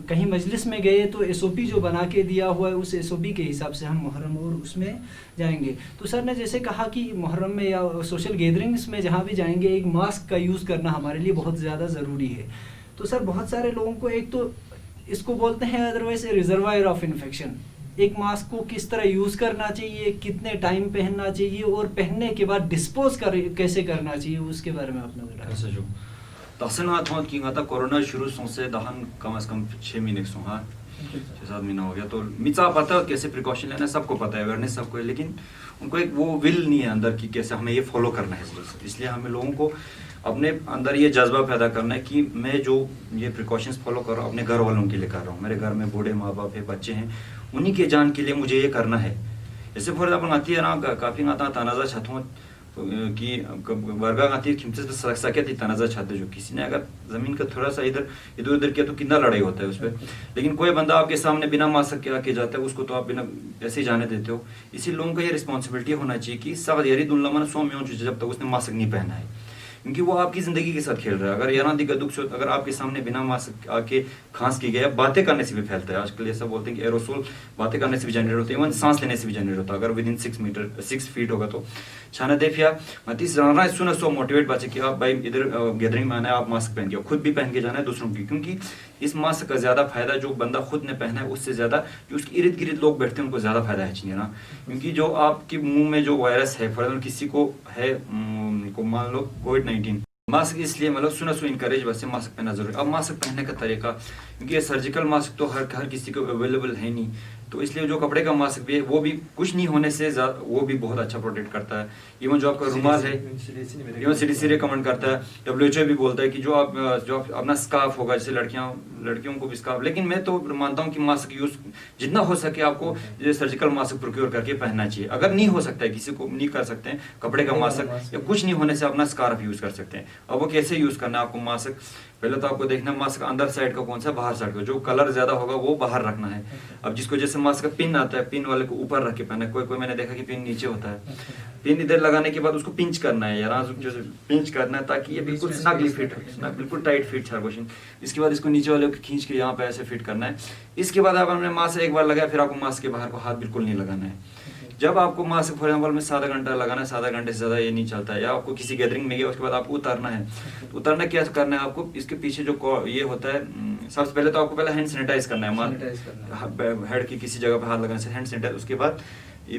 कहीं मजलिस में गए तो SOP जो बना के दिया हुआ है उस SOP के हिसाब से हम मुहर्रम और उसमें जाएंगे। तो सर ने जैसे कहा कि मुहर्रम में या सोशल गैदरिंग्स में जहाँ भी जाएंगे एक मास्क का यूज़ करना हमारे लिए बहुत ज़्यादा ज़रूरी है। तो सर बहुत सारे लोगों को एक तो इसको बोलते हैं अदरवाइज रिजर्वायर ऑफ इन्फेक्शन, एक मास्क को किस तरह यूज़ करना चाहिए, कितने टाइम पहनना चाहिए और पहनने के बाद डिस्पोज कैसे करना चाहिए, उसके बारे में आपने बताया। तसन हाथ हाथ की गाता कोरोना शुरू से दहन कम से कम 6 महीने सो हाँ 6-7 महीना हो गया। तो मिचा पता है कैसे प्रिकॉशन लेना, सबको पता है, अवेयरनेस सबको है, लेकिन उनको एक वो विल नहीं है अंदर की कैसे हमें ये फॉलो करना है। इसलिए हमें लोगों को अपने अंदर ये जज्बा पैदा करना है कि मैं जो ये प्रिकॉशंस फॉलो कर रहा हूँ अपने घर वालों के लिए कर रहा हूँ। मेरे घर में बूढ़े माँ बाप है, बच्चे हैं, उन्हीं के जान के लिए मुझे ये करना है। जैसे फॉर एग्जाम्पल आती है ना काफ़ी आता तनाज़ा छतों कि वर्गा आती है खिमसे सके थी तनाज़ा छाते जो किसी ने अगर ज़मीन का थोड़ा सा इधर उधर किया तो कितना लड़ाई होता है उस पर। लेकिन कोई बंदा आपके सामने बिना मास्क के आके जाता है उसको तो आप बिना ऐसे ही जाने देते हो। इसी लोगों का ये रिस्पॉन्सिबिलिटी होना चाहिए कि सख्त यारी दुल्ला मन सौ में जब तक उसने मास्क नहीं पहना है, क्योंकि वो आपकी जिंदगी के साथ खेल रहा है। अगर यारा दिक्कत दुख अगर आपके सामने बिना मास्क आके खांस की गया, बातें करने से भी फैलता है। आजकल ऐसा बोलते हैं कि एरोसोल बातें करने से भी जनरेट होता है, इवन सांस लेने से भी जनरेट होता है। अगर विदिन 6 फीट होगा तो छाना देफिया मतीस रहना सुना सो मोटिवेट बात कि आप भाई इधर गैदरिंग में आना है, आप मास्क पहन के खुद भी पहन के जाना है दूसरों की, क्योंकि इस मास्क का ज्यादा फायदा जो बंदा खुद ने पहना है उससे ज्यादा जो उसके इर्द गिर्द लोग बैठते हैं उनको ज्यादा फायदा है चाहिए ना। क्योंकि जो आपके मुंह में जो वायरस है, फॉर एग्जाम्पल किसी को है को मान लो कोविड-19, मास्क इसलिए मतलब सुना इनकरेज वैसे मास्क पहनना जरूरी। अब मास्क पहनने का तरीका, क्योंकि ये सर्जिकल मास्क तो हर किसी को अवेलेबल है नहीं, तो इसलिए जो कपड़े का मास्क भी है वो भी कुछ नहीं होने से वो भी बहुत अच्छा प्रोटेक्ट करता है। इवन जो आपका रुमाल है, इवन CDC रिकमेंड करता है, WHO भी बोलता है कि जो आप अपना स्कार्फ होगा, जैसे लड़कियों को भी स्कार्फ, लेकिन मैं तो मानता हूँ कि मास्क यूज जितना हो सके आपको सर्जिकल मास्क प्रोक्योर करके पहनना चाहिए। अगर नहीं हो सकता है, किसी को नहीं कर सकते हैं कपड़े का मास्क या कुछ नहीं होने से अपना स्कार्फ यूज कर सकते हैं। अब वो कैसे यूज करना है आपको मास्क, पहले तो आपको देखना मास्क अंदर साइड का कौन सा, बाहर साइड का, जो कलर ज्यादा होगा वो बाहर रखना है। अब जिसको जैसे मास्क का पिन आता है, पिन वाले को ऊपर रख के पहना है, कोई मैंने देखा कि पिन नीचे होता है। पिन इधर लगाने के बाद उसको पिंच करना है यार, जो पिंच करना है ताकि ये बिल्कुल स्नगली फिट, बिल्कुल टाइट फिट छारगोशन। इसके बाद इसको नीचे वाले को खींच के यहाँ पे ऐसे फिट करना है। इसके बाद आप अपने मास्क एक बार लगाया, फिर आपको मास्क के बाहर को हाथ बिल्कुल नहीं लगाना है। जब आपको मास्क फॉर एग्जाम्पल में 7 घंटा लगाना है, 7 घंटे से ज्यादा ये नहीं चलता है, या आपको किसी गैदरिंग में गया उसके बाद आपको उतारना है, तो उतारना क्या करना है आपको, इसके पीछे जो ये होता है, सबसे पहले तो आपको पहले हैंड सैनिटाइज करना है, हेड की किसी जगह पे हाथ लगाने से हैंड सैनिटाइज। उसके बाद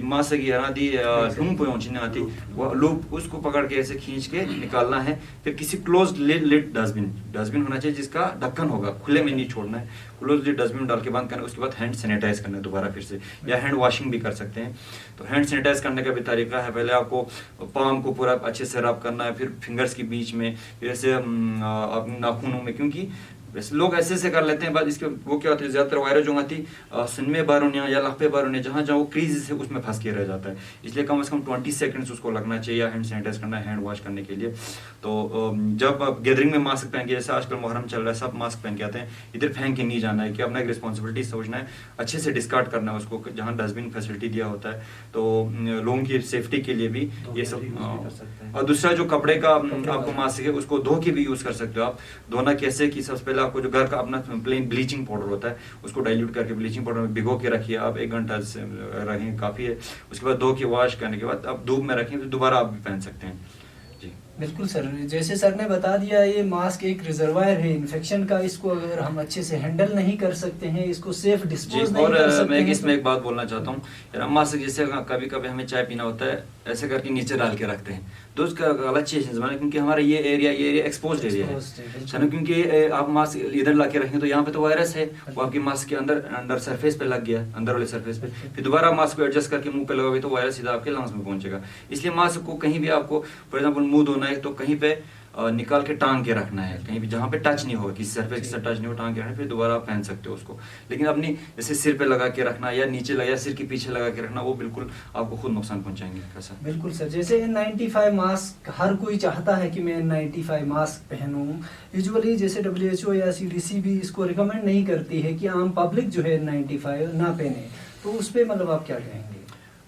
मास्क की दी लूम पोंचने आती वो लूप उसको पकड़ के ऐसे खींच के निकालना है। फिर किसी क्लोज लिड डस्टबिन होना चाहिए जिसका ढक्कन होगा, खुले में नहीं छोड़ना है, क्लोज लिड डस्टबिन डाल के बंद करना है। उसके बाद हैंड सैनिटाइज करना है दोबारा फिर से, या हैंड वॉशिंग भी कर सकते हैं। तो हैंड सैनिटाइज करने का भी तरीका है, पहले आपको पाम को पूरा अच्छे से रब करना है, फिर फिंगर्स के बीच में, फिर ऐसे अपने नाखूनों में, क्योंकि वैसे लोग ऐसे कर लेते हैं। बाद इसके वो क्या होता है, ज्यादातर वायरस जो आती सुनमे बारोनिया या लखपे बारोनिया, जहाँ वो क्रीज है उसमें फंस के रह जाता है। इसलिए कम से कम 20 सेकंड्स उसको लगना चाहिए हैंड सैनिटाइज करना है, हैंड वॉश करने के लिए। तो जब आप गैदरिंग में मास्क पहन के, जैसे आजकल मुहर्रम चल रहा है, सब मास्क पहन के आते हैं, इधर फेंक के नहीं जाना है, कि अपना एक रिस्पॉन्सिबिलिटी सोचना है, अच्छे से डिस्कार्ड करना है उसको जहाँ डस्टबिन फैसिलिटी दिया होता है। तो लोगों की सेफ्टी के लिए भी ये सब। और दूसरा जो कपड़े का आपको मास्क है उसको धो के भी यूज कर सकते हो आप। धोना कैसे कि सबसे पहले आपको जो घर का अपना प्लेन ब्लीचिंग पाउडर होता है उसको डाइल्यूट करके ब्लीचिंग पाउडर में भिगो के रखिए आप, 1 घंटा से रखें काफ़ी है। उसके बाद धो के वॉश करने के बाद आप धूप में रखें, फिर दोबारा आप भी पहन सकते हैं। जी बिल्कुल सर, जैसे सर ने बता दिया, ये मास्क एक रिजर्वायर है इन्फेक्शन का, इसको अगर हम अच्छे से हैंडल नहीं कर सकते हैं, इसको सेफ डिस्पोज नहीं कर सकते मैं हैं, इसमें एक बात बोलना चाहता हूँ यार, मास्क जैसे कभी कभी हमें चाय पीना होता है ऐसे करके नीचे डाल के रखते हैं, तो उसका गलत चीज है, क्योंकि हमारा ये एरिया एक्सपोज्ड एरिया है ना, क्योंकि आप मास्क इधर ला के रखें तो यहाँ पे तो वायरस है, वो आपकी मास्क के अंदर सरफेस पे लग गया, अंदर वाले सरफेस पे, फिर दोबारा मास्क को एडजस्ट करके मुंह पे लगाओगे तो वायरस सीधा आपके लंग्स में पहुंचेगा। इसलिए मास्क को कहीं भी आपको फॉर एग्जाम्पल मुंह धोना है तो कहीं पे निकाल के टांग के रखना है, कहीं भी जहाँ पे टच नहीं होगा, किसी सरफेस के साथ टच नहीं हो, टांग के रखना, फिर दोबारा आप पहन सकते हो उसको। लेकिन अपनी जैसे सिर पे लगा के रखना या नीचे लगा, सिर के पीछे लगा के रखना, वो बिल्कुल आपको खुद नुकसान पहुंचाएंगे। कैसा? बिल्कुल सर, जैसे N95 मास्क हर कोई चाहता है कि मैं N95 मास्क पहनूं, यूजुअली जैसे WHO या CDC भी इसको रिकमेंड नहीं करती है कि आम पब्लिक जो है N95 ना पहने, तो उस पर मतलब आप क्या कहेंगे?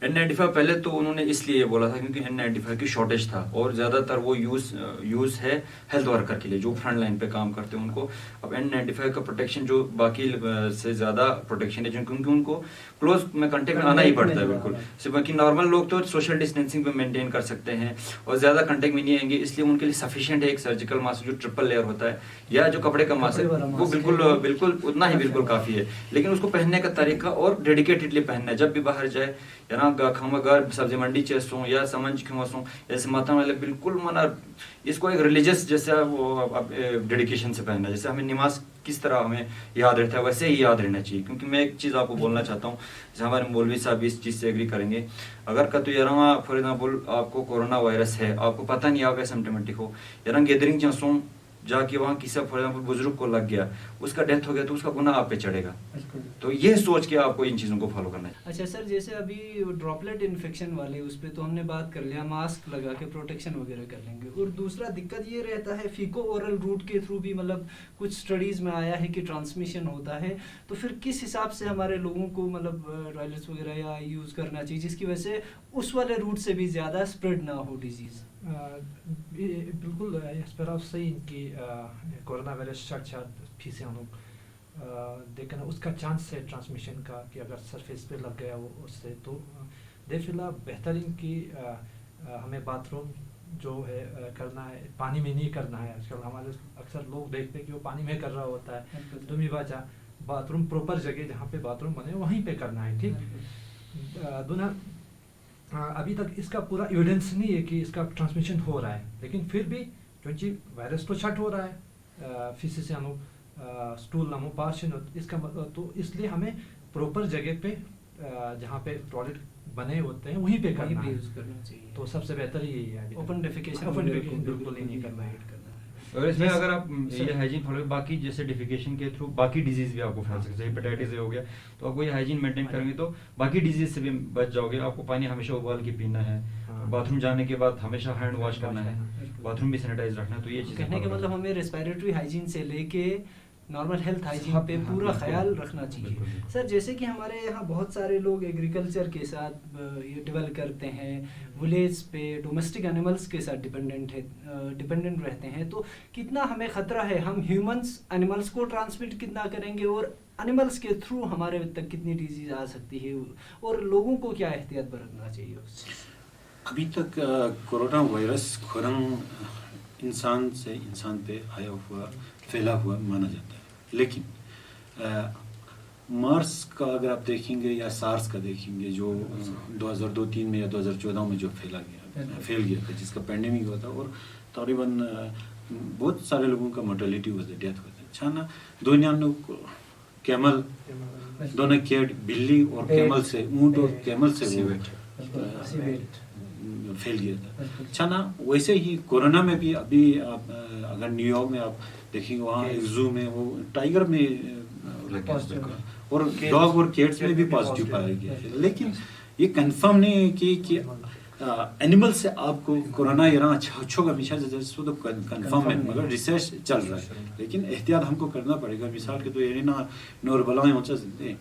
N95 पहले तो उन्होंने इसलिए बोला था क्योंकि N95 की शॉर्टेज था और ज़्यादातर वो यूज़ है हेल्थ वर्कर के लिए जो फ्रंट लाइन पे काम करते हैं उनको। अब N95 का प्रोटेक्शन जो बाकी से ज़्यादा प्रोटेक्शन है क्योंकि उनको क्लोज में कंटेक्ट में आना ही पड़ता है बिल्कुल। सिर्फ बाकी नॉर्मल लोग तो सोशल डिस्टेंसिंग पे मेंटेन कर सकते हैं और ज़्यादा कंटेक्ट में नहीं आएंगे, इसलिए उनके लिए सफिशिएंट है एक सर्जिकल मास्क जो ट्रिपल लेयर होता है या जो कपड़े का मास्क है वो बिल्कुल उतना ही बिल्कुल काफ़ी है। लेकिन उसको पहनने का तरीका और डेडिकेटेडली पहनना है, जब भी बाहर जाए यहाँ खमगर सब्जी मंडी चेसों या समझ खमसों ऐसे माथा वाले बिल्कुल मना इसको एक रिलीजियस जैसे वो डेडिकेशन से पहनना, जैसे हमें नमाज किस तरह हमें याद रहता है वैसे ही याद रहना चाहिए। क्योंकि मैं एक चीज़ आपको बोलना चाहता हूँ, जैसे हमारे मौलवी साहब इस चीज़ से एग्री करेंगे, अगर कतो यारा फॉर एग्जाम्पल आपको कोरोना वायरस है, आपको पता नहीं आप एसिम्प्टोमेटिक हो, यारा गैदरिंग चंसों जाके वहाँ किसी फॉर एग्जाम्पल बुजुर्ग को लग गया, उसका डेथ हो गया तो उसका गुनाह आप पे चढ़ेगा। तो ये सोच के आपको इन चीज़ों को फॉलो करना है। अच्छा सर, जैसे अभी ड्रॉपलेट इन्फेक्शन वाले उस पर तो हमने बात कर लिया, मास्क लगा के प्रोटेक्शन वगैरह कर लेंगे। और दूसरा दिक्कत ये रहता है फीको ओरल रूट के थ्रू भी मतलब कुछ स्टडीज़ में आया है कि ट्रांसमिशन होता है, तो फिर किस हिसाब से हमारे लोगों को मतलब टॉयलेट्स वगैरह या यूज़ करना चाहिए जिसकी वजह से उस वाले रूट से भी ज़्यादा स्प्रेड ना हो डिजीज़? बिल्कुल esperar सही कि कोरोना वायरस शायद फिर से हम लोग देखना उसका चांस है ट्रांसमिशन का कि अगर सरफेस पे लग गया वो उससे, तो देफिला बेहतरीन कि हमें बाथरूम जो है करना है पानी में नहीं करना है। आजकल हमारे अक्सर लोग देखते हैं कि वो पानी में कर रहा होता है, तुम ही बाचा बाथरूम प्रॉपर जगह जहाँ पे बाथरूम बने वहीं पे करना है, ठीक। दूना अभी तक इसका पूरा एविडेंस नहीं है कि इसका ट्रांसमिशन हो रहा है, लेकिन फिर भी क्योंकि वायरस तो छट हो रहा है फिर से हम स्टूल नामो पास इसका तो इसलिए हमें प्रॉपर जगह पे जहाँ पे टॉयलेट बने होते हैं वहीं पे करना है, यूज़ करना चाहिए। तो सबसे बेहतर यही है। ओपन डेफिकेशन बिल्कुल ही नहीं करना है। और इसमें अगर आप ये हाइजीन फॉलो बाकी जैसे डिफिकेशन के थ्रू बाकी डिजीज भी आपको फैल सकते हैं, हेपेटाइटिस हो गया, तो आपको ये हाइजीन मेंटेन करेंगे तो बाकी डिजीज से भी बच जाओगे। आपको पानी हमेशा उबाल के पीना है, बाथरूम जाने के बाद हमेशा हैंड वॉश करना है, बाथरूम भी सैनिटाइज रखना है। तो ये चीज़ कहने का मतलब हमें रेस्पिरेटरी हाइजीन से लेके नॉर्मल हेल्थ हाइजीन पे पूरा ख्याल रखना चाहिए। सर जैसे कि हमारे यहाँ बहुत सारे लोग एग्रीकल्चर के साथ ये डेवलप करते हैं, विलेज पे डोमेस्टिक एनिमल्स के साथ डिपेंडेंट रहते हैं, तो कितना हमें ख़तरा है, हम ह्यूमंस एनिमल्स को ट्रांसमिट कितना करेंगे और एनिमल्स के थ्रू हमारे तक कितनी डिजीज़ आ सकती है, और लोगों को क्या एहतियात बरतना चाहिए उससे? अभी तक कोरोना वायरस खुरंग इंसान से इंसान पे आया हुआ फैला हुआ माना जाता है, लेकिन मार्स का अगर आप देखेंगे या सार्स का देखेंगे जो 2002-03 में या 2014 में जो फैल गया था, जिसका पेंडेमिक हुआ था, और तकरीबन बहुत सारे लोगों का मोर्टेलिटी हुआ था, डेथ हुआ था। छाना दुनिया में कैमल दोनों केट बिल्ली और कैमल से ऊँट और कैमल से फैल गया था। छाना वैसे ही कोरोना में भी अभी आप अगर न्यूयॉर्क में आप देखेंगे वहाँ एक जू में वो टाइगर में और डॉग और कैट्स में भी पॉजिटिव पाया गया है, लेकिन ये कंफर्म नहीं है कि एनिमल से आपको कोरोना यहाँ अच्छो का मिसाल तो कंफर्म है, मगर रिसर्च चल रहा है, लेकिन एहतियात हमको करना पड़ेगा। मिसाल के तो ये ना नोर बलाएं होता है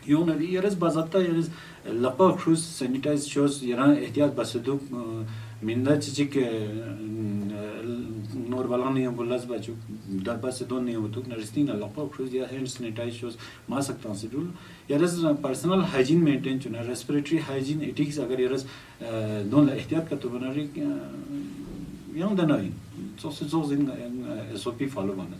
यूं ना यारस बाज़ाब्ता यारस लपा क्रूज सैनिटाइज शोस यहाँ एहतियात बसदू मिंदा चिचिक नोर बलाएं नहीं बोलस बाजू डब्बा से दोन नहीं होतुक नरिस्ती ना लपा क्रूज या हैंड सैनिटाइज शोस मार सकता हूँ सिर्फ यारस पर्सनल हाइजीन मेंटेन चुना रेस्पिरेटरी हाइजीन एटिक्स अगर यारस दोन एहतियात का तो बना रही यहाँ दनाई so SOP फॉलो करना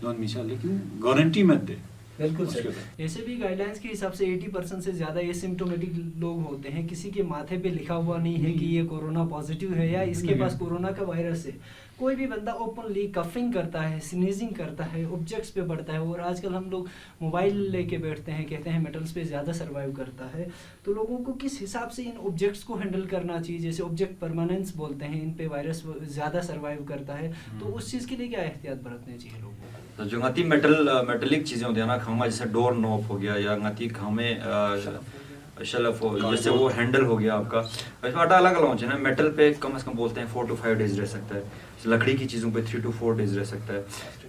दोन मिसाल, लेकिन गारंटी मत दे। बिल्कुल सर, ऐसे भी गाइडलाइंस के हिसाब से 80% से ज़्यादा एसिम्प्टोमेटिक लोग होते हैं, किसी के माथे पे लिखा हुआ नहीं है कि ये कोरोना पॉजिटिव है या इसके पास कोरोना का वायरस है। कोई भी बंदा ओपनली कफिंग करता है, स्नीजिंग करता है, ऑब्जेक्ट्स पे बढ़ता है, और आजकल हम लोग मोबाइल लेके बैठते हैं, कहते हैं मेटल्स पे ज़्यादा सर्वाइव करता है, तो लोगों को किस हिसाब से इन ऑब्जेक्ट्स को हैंडल करना चाहिए? जैसे ऑब्जेक्ट परमानेंस बोलते हैं, इन पे वायरस ज़्यादा सर्वाइव करता है, तो उस चीज़ के लिए क्या एहतियात बरतने चाहिए लोगों को? तो जो गति मेटलिक चीज़ें होती है ना, खामा जैसे डोर नॉब हो गया या गति खामे शेल्फ हो, जैसे वो हैंडल हो गया आपका, इसमें आटा अलग अलग होना है। मेटल पे कम से कम बोलते हैं 4 to 5 डेज रह सकता है, लकड़ी की चीज़ों पे 3 to 4 डेज रह सकता है,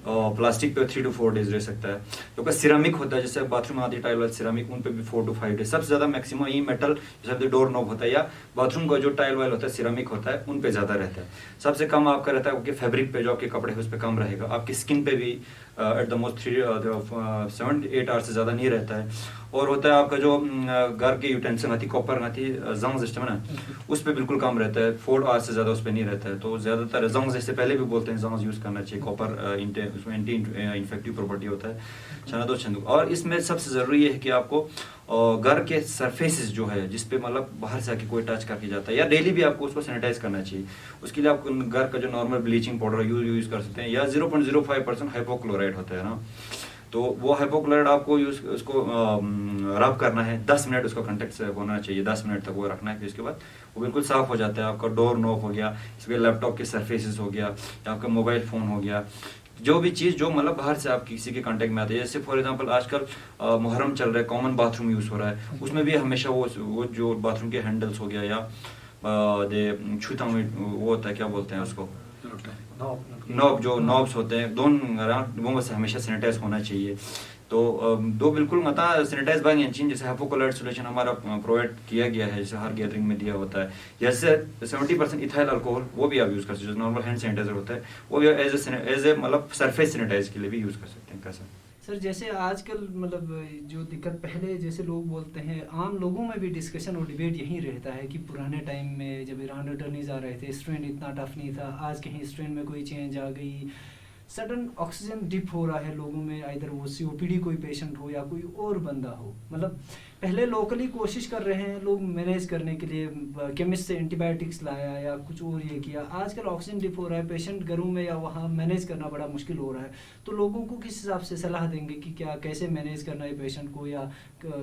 और प्लास्टिक पे 3 to 4 डेज रह सकता है। तो सिरामिक होता है, जैसे बाथरूम आती टाइल वाला सिरामिक, उन पे भी 4 to 5 डेज। सबसे ज़्यादा मैक्सिमम ये मेटल जैसे डोर नॉब होता है या बाथरूम का जो टाइल वाइल होता है सिरामिक होता है, उन पे ज़्यादा रहता है। सबसे कम आपका रहता है क्योंकि फैब्रिक पे जो आपके कपड़े हैं उस पर कम रहेगा, आपकी स्किन पे भी at the most 7 to 8 hours से ज़्यादा नहीं रहता है। और होता है आपका जो घर के यूटेंसिल आती कॉपर आती जंग सिस्टम है ना, उस पर बिल्कुल कम रहता है, 4 आवर्स से ज़्यादा उस पर नहीं रहता है। तो ज़्यादातर जंग जैसे पहले भी बोलते हैं जंग यूज़ करना चाहिए, कॉपर उसमें एंटी इन्फेक्टिव प्रॉपर्टी होता है। छना दो छंदू, और इसमें सबसे ज़रूरी है कि आपको और घर के सरफेसेस जो है जिस पे मतलब बाहर से आके कोई टच करके जाता है, या डेली भी आपको उसको सैनिटाइज करना चाहिए। उसके लिए आप घर का जो नॉर्मल ब्लीचिंग पाउडर यूज़ कर सकते हैं, या 0.05% हाइपोक्लोराइड होता है ना, तो वो हाइपोक्लोराइड आपको उसको रब करना है। 10 मिनट उसका कंटेक्ट से होना चाहिए, 10 मिनट तक वो रखना है, फिर उसके बाद वो बिल्कुल साफ हो जाता है। आपका डोर नॉब हो गया, इसके लैपटॉप के सरफेसेस हो गया, या आपका मोबाइल फ़ोन हो गया, जो भी चीज़ जो मतलब बाहर से आप किसी के कांटेक्ट में आती है। जैसे फॉर एग्जांपल आजकल मुहर्रम चल रहा है, कॉमन बाथरूम यूज़ हो रहा है, उसमें भी हमेशा वो जो बाथरूम के हैंडल्स हो गया या छूता वो होता है, क्या बोलते हैं उसको, नॉब, जो नॉब्स होते हैं दोनों वो हमेशा सैनिटाइज होना चाहिए। तो दो बिल्कुल मतलब सैनिटाइज बाय इंचिन, जैसे हाइपोक्लोराइड सोल्यूशन हमारा प्रोवाइड किया गया है, जैसे हर गैदरिंग में दिया होता है। जैसे 70% इथाइल अल्कोहल वो भी आप यूज़ कर सकते हैं, नॉर्मल हैंड सैनिटाइजर होता है, वो भी एज ए मतलब सरफेस सैनिटाइज के लिए भी यूज़ कर सकते हैं। कैसा सर, जैसे आजकल मतलब जो दिक्कत पहले जैसे लोग बोलते हैं, आम लोगों में भी डिस्कशन और डिबेट यही रहता है कि पुराने टाइम में जब ईरान रिटर्नीज आ रहे थे, स्ट्रेन इतना टफ नहीं था, आज कहीं स्ट्रेन में कोई चेंज आ गई, सडन ऑक्सीजन डिप हो रहा है लोगों में, इधर वो COPD कोई पेशेंट हो या कोई और बंदा हो। मतलब पहले लोकली कोशिश कर रहे हैं लोग मैनेज करने के लिए, केमिस्ट से एंटीबायोटिक्स लाया या कुछ और ये किया। आजकल ऑक्सीजन डिप हो रहा है, पेशेंट घरों में या वहाँ मैनेज करना बड़ा मुश्किल हो रहा है। तो लोगों को किस हिसाब से सलाह देंगे कि क्या कैसे मैनेज करना है पेशेंट को, या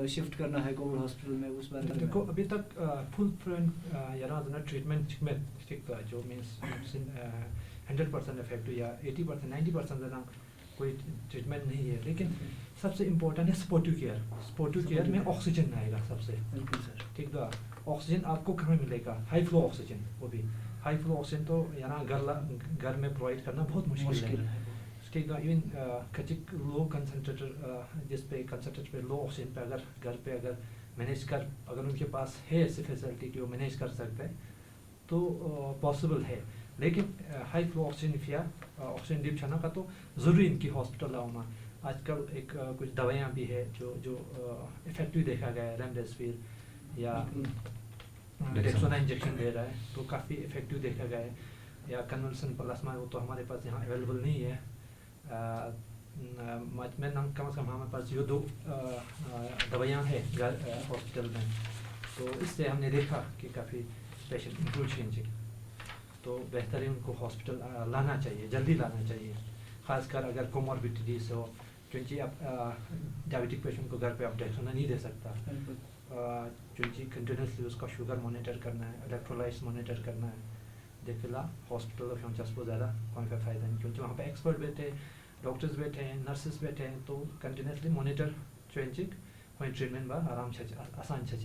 शिफ्ट करना है कोविड हॉस्पिटल में, उस बारे में? देखो अभी तक फुल ट्रीटमेंट में जो मीन्स 100% इफेक्टिव या 80% 90% कोई ट्रीटमेंट नहीं है। लेकिन सबसे इम्पोर्टेंट है सपोर्टिव केयर। सपोर्टिव केयर में ऑक्सीजन आएगा सबसे, ठीक है। ऑक्सीजन आपको कहाँ मिलेगा? हाई फ्लो ऑक्सीजन, वो भी हाई फ्लो ऑक्सीजन तो यहाँ घर में प्रोवाइड करना बहुत मुश्किल है, ठीक है। इवन कचिक लो कंसनट्रेटर, जिस पे कंसनट्रेट पे लो ऑक्सीजन पे अगर घर पे अगर उनके पास है ऐसी फैसिलिटी कि वो मैनेज कर सकते हैं तो पॉसिबल है। लेकिन हाई फ्लो ऑक्सीजन या ऑक्सीजन डिप छाना का तो ज़रूरी इनकी हॉस्पिटल आना। आजकल एक कुछ दवाइयाँ भी है जो इफेक्टिव देखा गया है, रेमडेसिविर या डेक्सोना इंजेक्शन दे रहा है तो काफ़ी इफेक्टिव देखा गया है, या कन्वल्सन प्लाज्मा वो तो हमारे पास यहाँ अवेलेबल नहीं है। में कम से कम हमारे पास ये 2 दवाइयाँ हैं हॉस्पिटल में, तो इससे हमने देखा कि काफ़ी पेशेंट इम्प्रूव चेंजिंग, तो बेहतर है उनको हॉस्पिटल लाना चाहिए, जल्दी लाना चाहिए, ख़ासकर अगर कोमॉर्बिडिटीज हो, क्योंकि अब डायबिटिक पेशेंट को घर पे आप डेक्सोना नहीं दे सकता, क्योंकि कंटिन्यूसली उसका शुगर मॉनिटर करना है, इलेक्ट्रोलाइट्स मॉनिटर करना है। देखिला हॉस्पिटल को ज़्यादा कौन का फ़ायदा नहीं, क्योंकि वहाँ पे एक्सपर्ट बैठे हैं, डॉक्टर्स बैठे हैं, नर्सेस बैठे हैं, तो कंटिन्यूसली मॉनिटर चेंजिंग वही ट्रीटमेंट बा आराम से आसान से।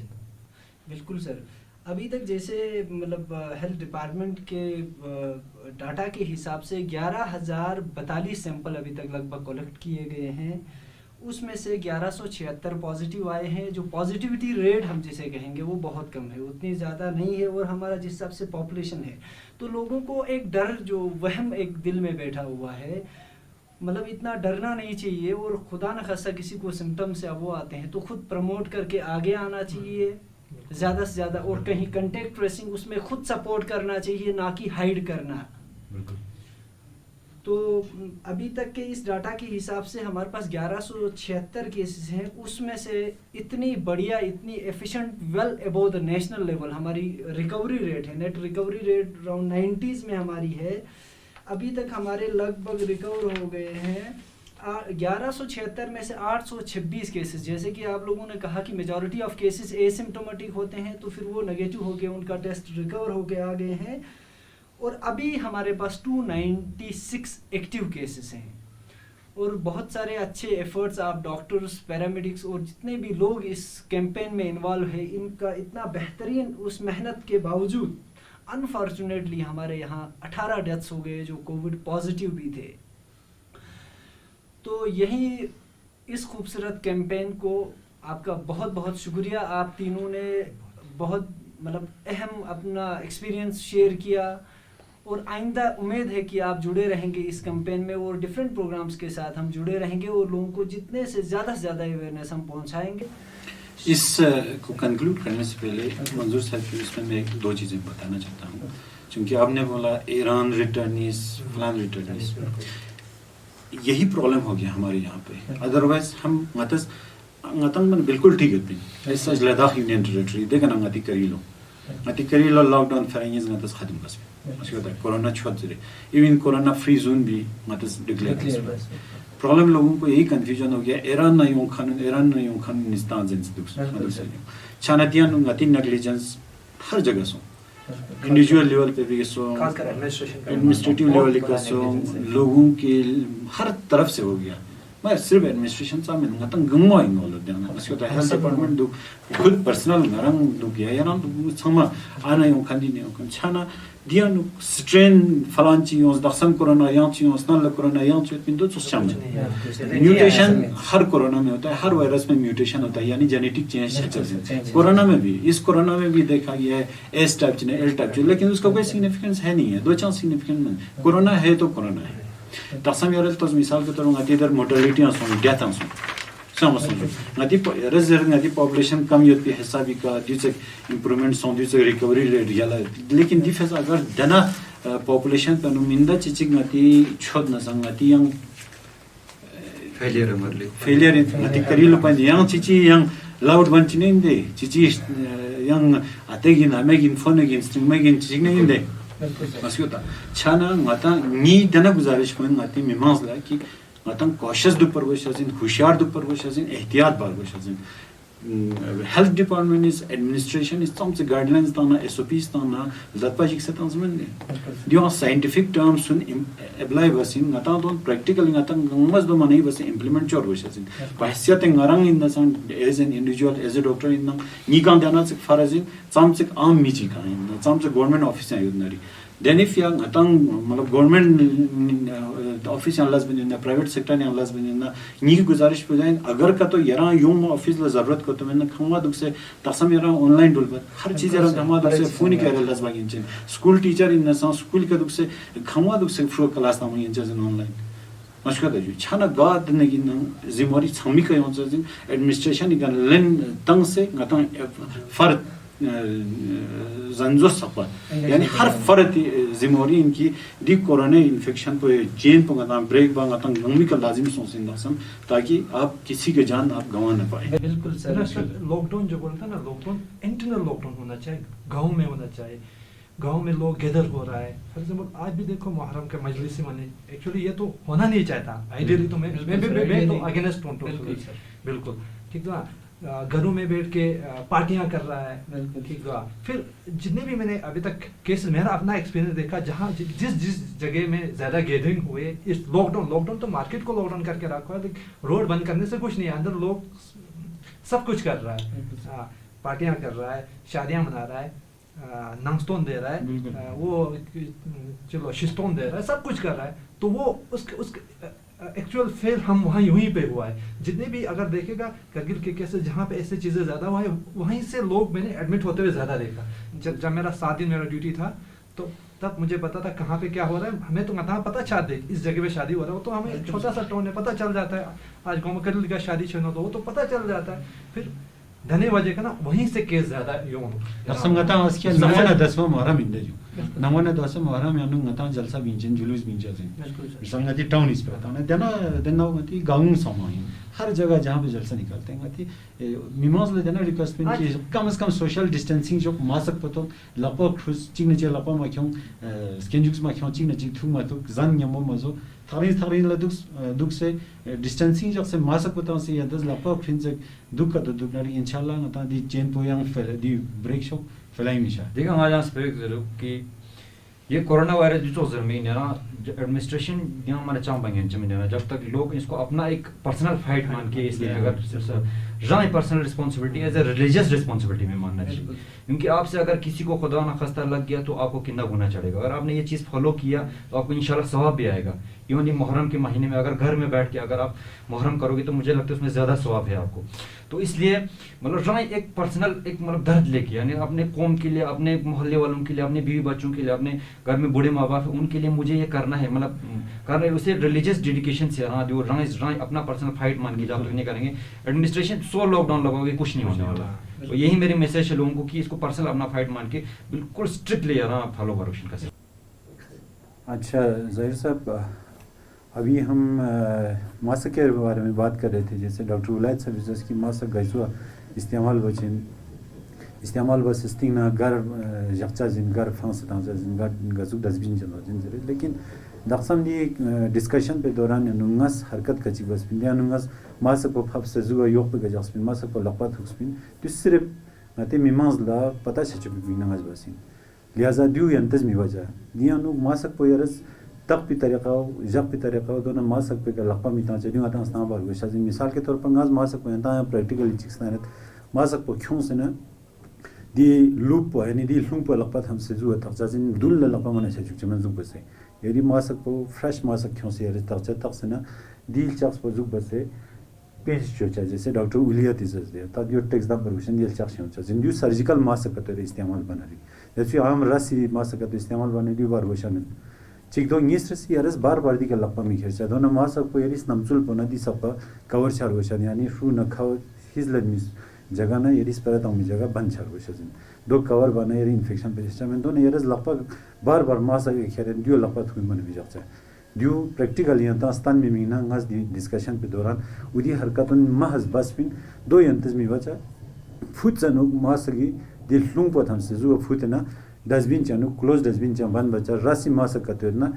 बिल्कुल सर, अभी तक जैसे मतलब हेल्थ डिपार्टमेंट के डाटा के हिसाब से 11,042 सैंपल अभी तक लगभग कलेक्ट किए गए हैं, उसमें से 1176 पॉजिटिव आए हैं। जो पॉजिटिविटी रेट हम जिसे कहेंगे वो बहुत कम है, उतनी ज़्यादा नहीं है, और हमारा जिस हिसाब से पॉपुलेशन है तो लोगों को एक डर, जो वहम एक दिल में बैठा हुआ है, मतलब इतना डरना नहीं चाहिए। और खुदा न खासा किसी को सिम्टम्स या वो आते हैं तो खुद प्रमोट करके आगे आना चाहिए ज़्यादा से ज़्यादा, और कहीं कंटेक्ट ट्रेसिंग उसमें खुद सपोर्ट करना चाहिए, ना कि हाइड करना। तो अभी तक के इस डाटा के हिसाब से हमारे पास 1176 केसेस हैं, उसमें से इतनी बढ़िया, इतनी efficient, well above the national level हमारी रिकवरी रेट है। Net recovery rate around 90s में हमारी है। अभी तक हमारे लगभग रिकवर हो गए हैं 1176 में से 826 केसेस। जैसे कि आप लोगों ने कहा कि मेजॉरिटी ऑफ केसेस एसिम्प्टोमेटिक होते हैं, तो फिर वो नेगेटिव हो गए, उनका टेस्ट रिकवर हो के आ गए हैं। और अभी हमारे पास 296 एक्टिव केसेस हैं, और बहुत सारे अच्छे एफर्ट्स आप डॉक्टर्स, पैरामेडिक्स और जितने भी लोग इस कैंपेन में इन्वॉल्व है, इनका इतना बेहतरीन उस मेहनत के बावजूद अनफॉर्चुनेटली हमारे यहाँ 18 डेथ्स हो गए जो कोविड पॉजिटिव भी थे। तो यही इस खूबसूरत कैंपेन को आपका बहुत बहुत शुक्रिया। आप तीनों ने बहुत मतलब अहम अपना एक्सपीरियंस शेयर किया, और आइंदा उम्मीद है कि आप जुड़े रहेंगे इस कैंपेन में, और डिफरेंट प्रोग्राम्स के साथ हम जुड़े रहेंगे, और लोगों को जितने से ज़्यादा अवेयरनेस हम पहुंचाएंगे। इस को कंक्लूड करने से पहले मंजूर साहब के इसमें मैं 2 चीज़ें बताना चाहता हूँ, क्योंकि आपने बोला ईरान रिटर्नीस, फलान रिटर्नीस, यही प्रॉब्लम हो गया हमारे यहाँ पे। अदरवाइज हम मतलब ngatan man bilkul ठीक होती ऐसा लद्दाख यूनियन टेरिटरी देखना ngati करीलो लॉकडाउन फरेंगे ngatas खत्म बस मसला होता है कोरोना छोड़ they even corona free zone भी ngatas डिक्लेयर प्रॉब्लम लोगों को यही कंफ्यूजन हो गया ईरान ना यूं खान निस्तान जिन चानतियान ngati नेग्लिजेंस हर जगह सो इंडिविजुअल लेवल पे भी सो खासकर एडमिनिस्ट्रेटिव लेवल पे सो लोगों के हर तरफ से हो गया मैं सिर्फ एडमिनिस्ट्रेशन सा में ngatan gungmo ingol dana मसला होता है हेल्थ डिपार्टमेंट दु खुद पर्सनल नरंग दु गया यार दु sama ana yung kandini yung chana dian strain falanchi yung daksam corona yang chi yung snal corona yang chi pindo sus cham mutation हर कोरोना में होता है हर वायरस में म्यूटेशन होता है यानी जेनेटिक चेंज चलते हैं कोरोना में भी इस कोरोना में भी देखा गया है एस टाइप ने एल टाइप लेकिन उसका कोई सिग्निफिकेंस है नहीं है दो चांस सिग्निफिकेंट नहीं कोरोना है तो कोरोना है daksam yorel tos misal ke torong ati der mortality ason death ason समझ ngati reserve ngati population कम yotti hisabi ka dicek improvement son dicek recovery rate yala lekin difes agar dana population panu minda chichik ngati chod na sangati yang failure ngati karilo pan yang chichi yang loud banchine inde chichi yang ategin amegin phonegin streamegin chichine inde मसला छाना ngata ni dana guzarish koin ngati mimans la ki ngatan cautious du parvashazin hushiyar du parvashazin ehtiyat barvashazin health department is administration is some guidelines tana SOPs tana zatpajik setanzmen dio scientific terms sun apply vasin ngata don practical ngatan ngas do manai vas implement chor vashazin bahsiyat ngarang in the sun as an individual as a doctor in ni kan dana sik farazin samsik am michi kan samsik government office ayudnari then if yang atang मतलब government office अल्लाह बने ना private sector ने अल्लाह बने ना नी गुजारिश पे जाए अगर का तो यरा यूं ऑफिस ला जरूरत को तो मैंने खमा दुख से तसम यरा ऑनलाइन डुल पर हर चीज यरा खमा दुख से फोन ही कर अल्लाह बागिन चें स्कूल टीचर इन ना स्कूल के दुख से खमा दुख से फ्रो क्लास ना इन चें ऑनलाइन मशका दजु छाना गाद ने गिन जिमोरी छमी का यों चें एडमिनिस्ट्रेशन इगन लेन तंग से गता फर्क जंजो सपा यानी हर फर्द जिम्मेवारी इनकी दी कोरोना इन्फेक्शन पे चेन पे गता ब्रेक बांग गता गंगी का लाजिम सोचें दसम ताकि आप किसी के जान आप गंवा न पाए बिल्कुल सर लॉकडाउन जो बोलता ना लॉकडाउन इंटरनल लॉकडाउन होना चाहिए गांव में होना चाहिए गांव में लोग गैदर हो रहा है फॉर एग्जांपल आज भी देखो मुहर्रम के मजलिस में एक्चुअली ये तो होना नहीं चाहता आइडियली तो मैं तो अगेंस्ट हूं बिल्कुल ठीक है घरों में बैठ के पार्टियां कर रहा है ठीक है फिर जितने भी मैंने अभी तक केस मेरा अपना एक्सपीरियंस देखा जहां जिस जगह में ज्यादा गैदरिंग हुए इस लॉकडाउन तो मार्केट को लॉकडाउन करके रखा है रोड बंद करने से कुछ नहीं है अंदर लोग सब कुछ कर रहा है पार्टियां कर रहा है शादियां मना रहा है नंगस्टोन दे रहा है वो चलो शिस्तोन दे रहा है सब कुछ कर रहा है तो वो उसके एक्चुअल फेल हम वहाँ यहीं पे हुआ है जितने भी अगर देखेगा करगिल के केसेस जहाँ पे ऐसे चीज़ें ज़्यादा हुआ है वहीं से लोग मैंने एडमिट होते हुए ज़्यादा देखा जब मेरा 7 दिन मेरा ड्यूटी था तो तब मुझे पता था कहाँ पे क्या हो रहा है हमें तो कहाँ पता शादी इस जगह पे शादी हो रहा है वो तो हमें छोटा सा टाउन है पता चल जाता है आज गाँव में करगिल का शादी छेनो तो वो तो पता चल जाता है फिर धने वजह का ना वहीं से केस ज़्यादा यूँ संगता उसके नमोना 10वां मुहर्रम इंदे जो नमोना 10वां मुहर्रम यानु ngata jalsa binchen जुलूस binchen संगति टाउन इस पे टाउन देना ngati गांव समाई हर जगह जहाँ पे जलसा निकलते हैं ngati मिमोज ले देना रिक्वेस्ट में कि कम से कम सोशल डिस्टेंसिंग जो मास्क पतो लपो खुस चिंग ने लपो मा क्यों स्किन जुक्स मा क्यों चिंग ने चिंग थु मा तो जन यमो मजो थारी ल दुख से डिस्टेंसिंग जो से मास्क पतो से यदस लपो खिन से दुख का तो दुख नारी इंशाल्लाह ngata di चेन पोयांग फेल दी ब्रेक शो फैलाई मिशा देखा आज स्पेक जरूर कि ये कोरोना वायरस जो ज़मीन है ना एडमिनिस्ट्रेशन यहाँ हमारे चाम बंगें जमीन है जब तक लोग इसको अपना एक पर्सनल फाइट मान के इसलिए अगर राय personal responsibility as a religious responsibility में मानना चाहिए क्योंकि आपसे अगर किसी को खुदा ना खस्ता लग गया तो आपको कितना गुना चढ़ेगा अगर आपने ये चीज़ फॉलो किया तो आपको इंशाल्लाह सवाब भी आएगा इवन ये मुहर्रम के महीने में अगर घर में बैठ के अगर आप मुहर्रम करोगे तो मुझे लगता है उसमें ज़्यादा सवाब है आपको तो इसलिए मतलब राय एक पर्सनल एक मतलब दर्द लेके यानी अपने कौम के लिए अपने मोहल्ले वालों के लिए अपने बीवी बच्चों के लिए अपने घर में बूढ़े माँ बाप है उनके लिए मुझे ये करना है मतलब करना है उसे रिलीजियस डेडिकेशन से हाँ जो राय अपना पर्सनल फाइट मान के जब तक नहीं करेंगे एडमिनिस्ट्रेशन 100 लॉकडाउन लगाओगे कुछ नहीं होने वाला तो यही मेरी मैसेज है लोगों को कि इसको पर्सनल अपना फाइट मान के बिल्कुल स्ट्रिक्टली फॉलो करो। अच्छा ज़हीर साहब अभी हम मास्क के बारे में बात कर रहे थे, जैसे डॉक्टर उलायत सर्विसेज की मास्क गैसुआ इस्तेमाल बचिन इस्तेमाल बस स्टिंग घर जख्चा जिन घर फांस तांजा जिन घर गजु डस्टबिन जनो जिन जरे लेकिन दक्षम दी डिस्कशन पे दौरान नुंगस हरकत कची बस बिंदिया नुंगस मास्क को फब से जुआ योग पे गजस्पिन मास्क को लपत हुस्पिन तो सिर्फ नते मिमाज ला पता छचु बिनंगस बसिन लिहाजा दियो यंतज मी वजह दिया नु मास्क को यरस तक भी तरीका जब भी तरीका दोनों मास्क पे का लपा मिता चलियो आता स्ना बार गोशा मिसाल के तौर पर गाज मास्क को यंता प्रैक्टिकली चिक्सनारत मास्क को क्यों से ना दी लूप यानी दी लूप लपत हम से जुआ तक जाजिन दुल लपा मने छचु चमन जुब से यदि मास्क को फ्रेश मास्क क्यों से यरस तक से ना दिल चक्स पर जुब से पेश जो चाहिए जैसे डॉक्टर उलियत इज़ दे तब यो टेक्स्ट दा परमिशन दिल चक्स क्यों चाहिए जिन सर्जिकल मास्क का तो इस्तेमाल बना रही जैसे आम रसी मास्क का तो इस्तेमाल बने दी बार गोशा चिक दो इंग्लिश रसी यरस बार बार दी का लपा मी खेचा दोनों मास्क को यरिस नमचुल पना दी सब कवर चार गोशा यानी शू न खाओ हिजल मिस जगह ना यरिस पर तो जगह बंद चार गोशा जिन दो कवर बना यरी इन्फेक्शन पे सिस्टम में दोनों यरस लपा बार बार मास्क खेरे दियो लपा थुई मन भी जाता है दियो प्रैक्टिकल यंता स्थान में मीना ngaz दी डिस्कशन पे दौरान उदी हरकतन महज बस पिन दो यंतज मी बचा फुट जनो मास्क की दिल लुंग पत हम से जो फुट ना डस्टबिन चानु क्लोज डस्टबिन चा बंद बचा राशि मास्क का तो ना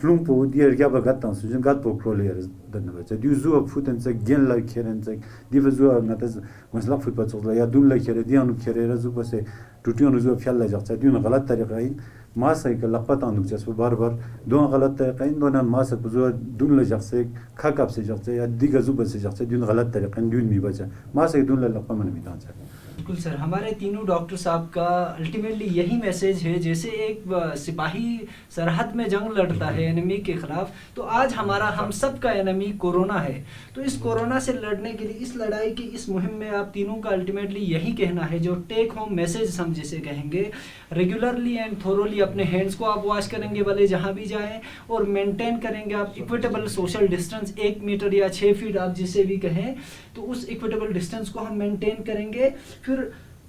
लुंग पो दियर क्या बगत ता सुजन गात पो क्रोले यार दन बचा दियो जो फुटन से गेन ला खेरन से दिव जो नतज मसला फुट पत चला या दुल ला खेरे दियानु खेरे रजु बसे टुटियों जो फ्याल ला जाता दियो गलत तरीका है मास्क का लपत आनुक जस बार बार दो गलत तरीका इन दोनों मास्क जो दुल ला जसे खाकप से जसे या दिग जो बसे जसे दियो गलत तरीका दियो मी बचा मास्क दुल ला लपा मन मिटा जा बिल्कुल सर, हमारे तीनों डॉक्टर साहब का अल्टीमेटली यही मैसेज है, जैसे एक सिपाही सरहद में जंग लड़ता है एनिमी के खिलाफ, तो आज हमारा हम सब का एनिमी कोरोना है। तो इस कोरोना से लड़ने के लिए, इस लड़ाई की इस मुहिम में आप तीनों का अल्टीमेटली यही कहना है, जो टेक होम मैसेज हम जिसे कहेंगे, रेगुलरली एंड थोरोली अपने हैंड्स को आप वॉश करेंगे भले जहाँ भी जाएं, और मेंटेन करेंगे आप इक्विटेबल सोशल डिस्टेंस 1 मीटर या 6 फीट आप जिसे भी कहें, तो उस इक्विटेबल डिस्टेंस को हम मेंटेन करेंगे। फिर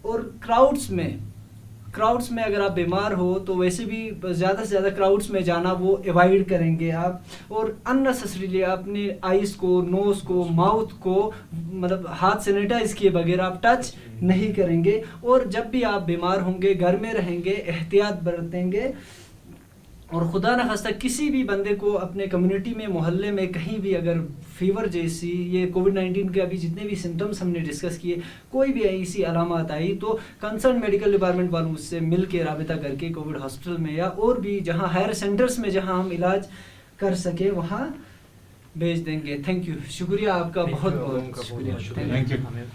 और क्राउड्स में अगर आप बीमार हो तो वैसे भी ज़्यादा से ज़्यादा क्राउड्स में जाना वो अवॉइड करेंगे आप, और अननेसेसरीली अपने आइज़ को, नोज़ को, माउथ को मतलब हाथ सैनिटाइज किए बगैर आप टच नहीं करेंगे। और जब भी आप बीमार होंगे, घर में रहेंगे, एहतियात बरतेंगे, और खुदा न खास्ता किसी भी बंदे को अपने कम्युनिटी में, मोहल्ले में कहीं भी अगर फीवर जैसी, ये कोविड-19 के अभी जितने भी सिम्टम्स हमने डिस्कस किए, कोई भी ऐसी अलामत आई तो कंसर्न मेडिकल डिपार्टमेंट वालों उससे मिल के राबिता करके कोविड हॉस्पिटल में या और भी जहां हायर सेंटर्स में जहां हम इलाज कर सके वहां भेज देंगे। थैंक यू, शुक्रिया आपका बहुत बहुत शुक्रिया। Thank you.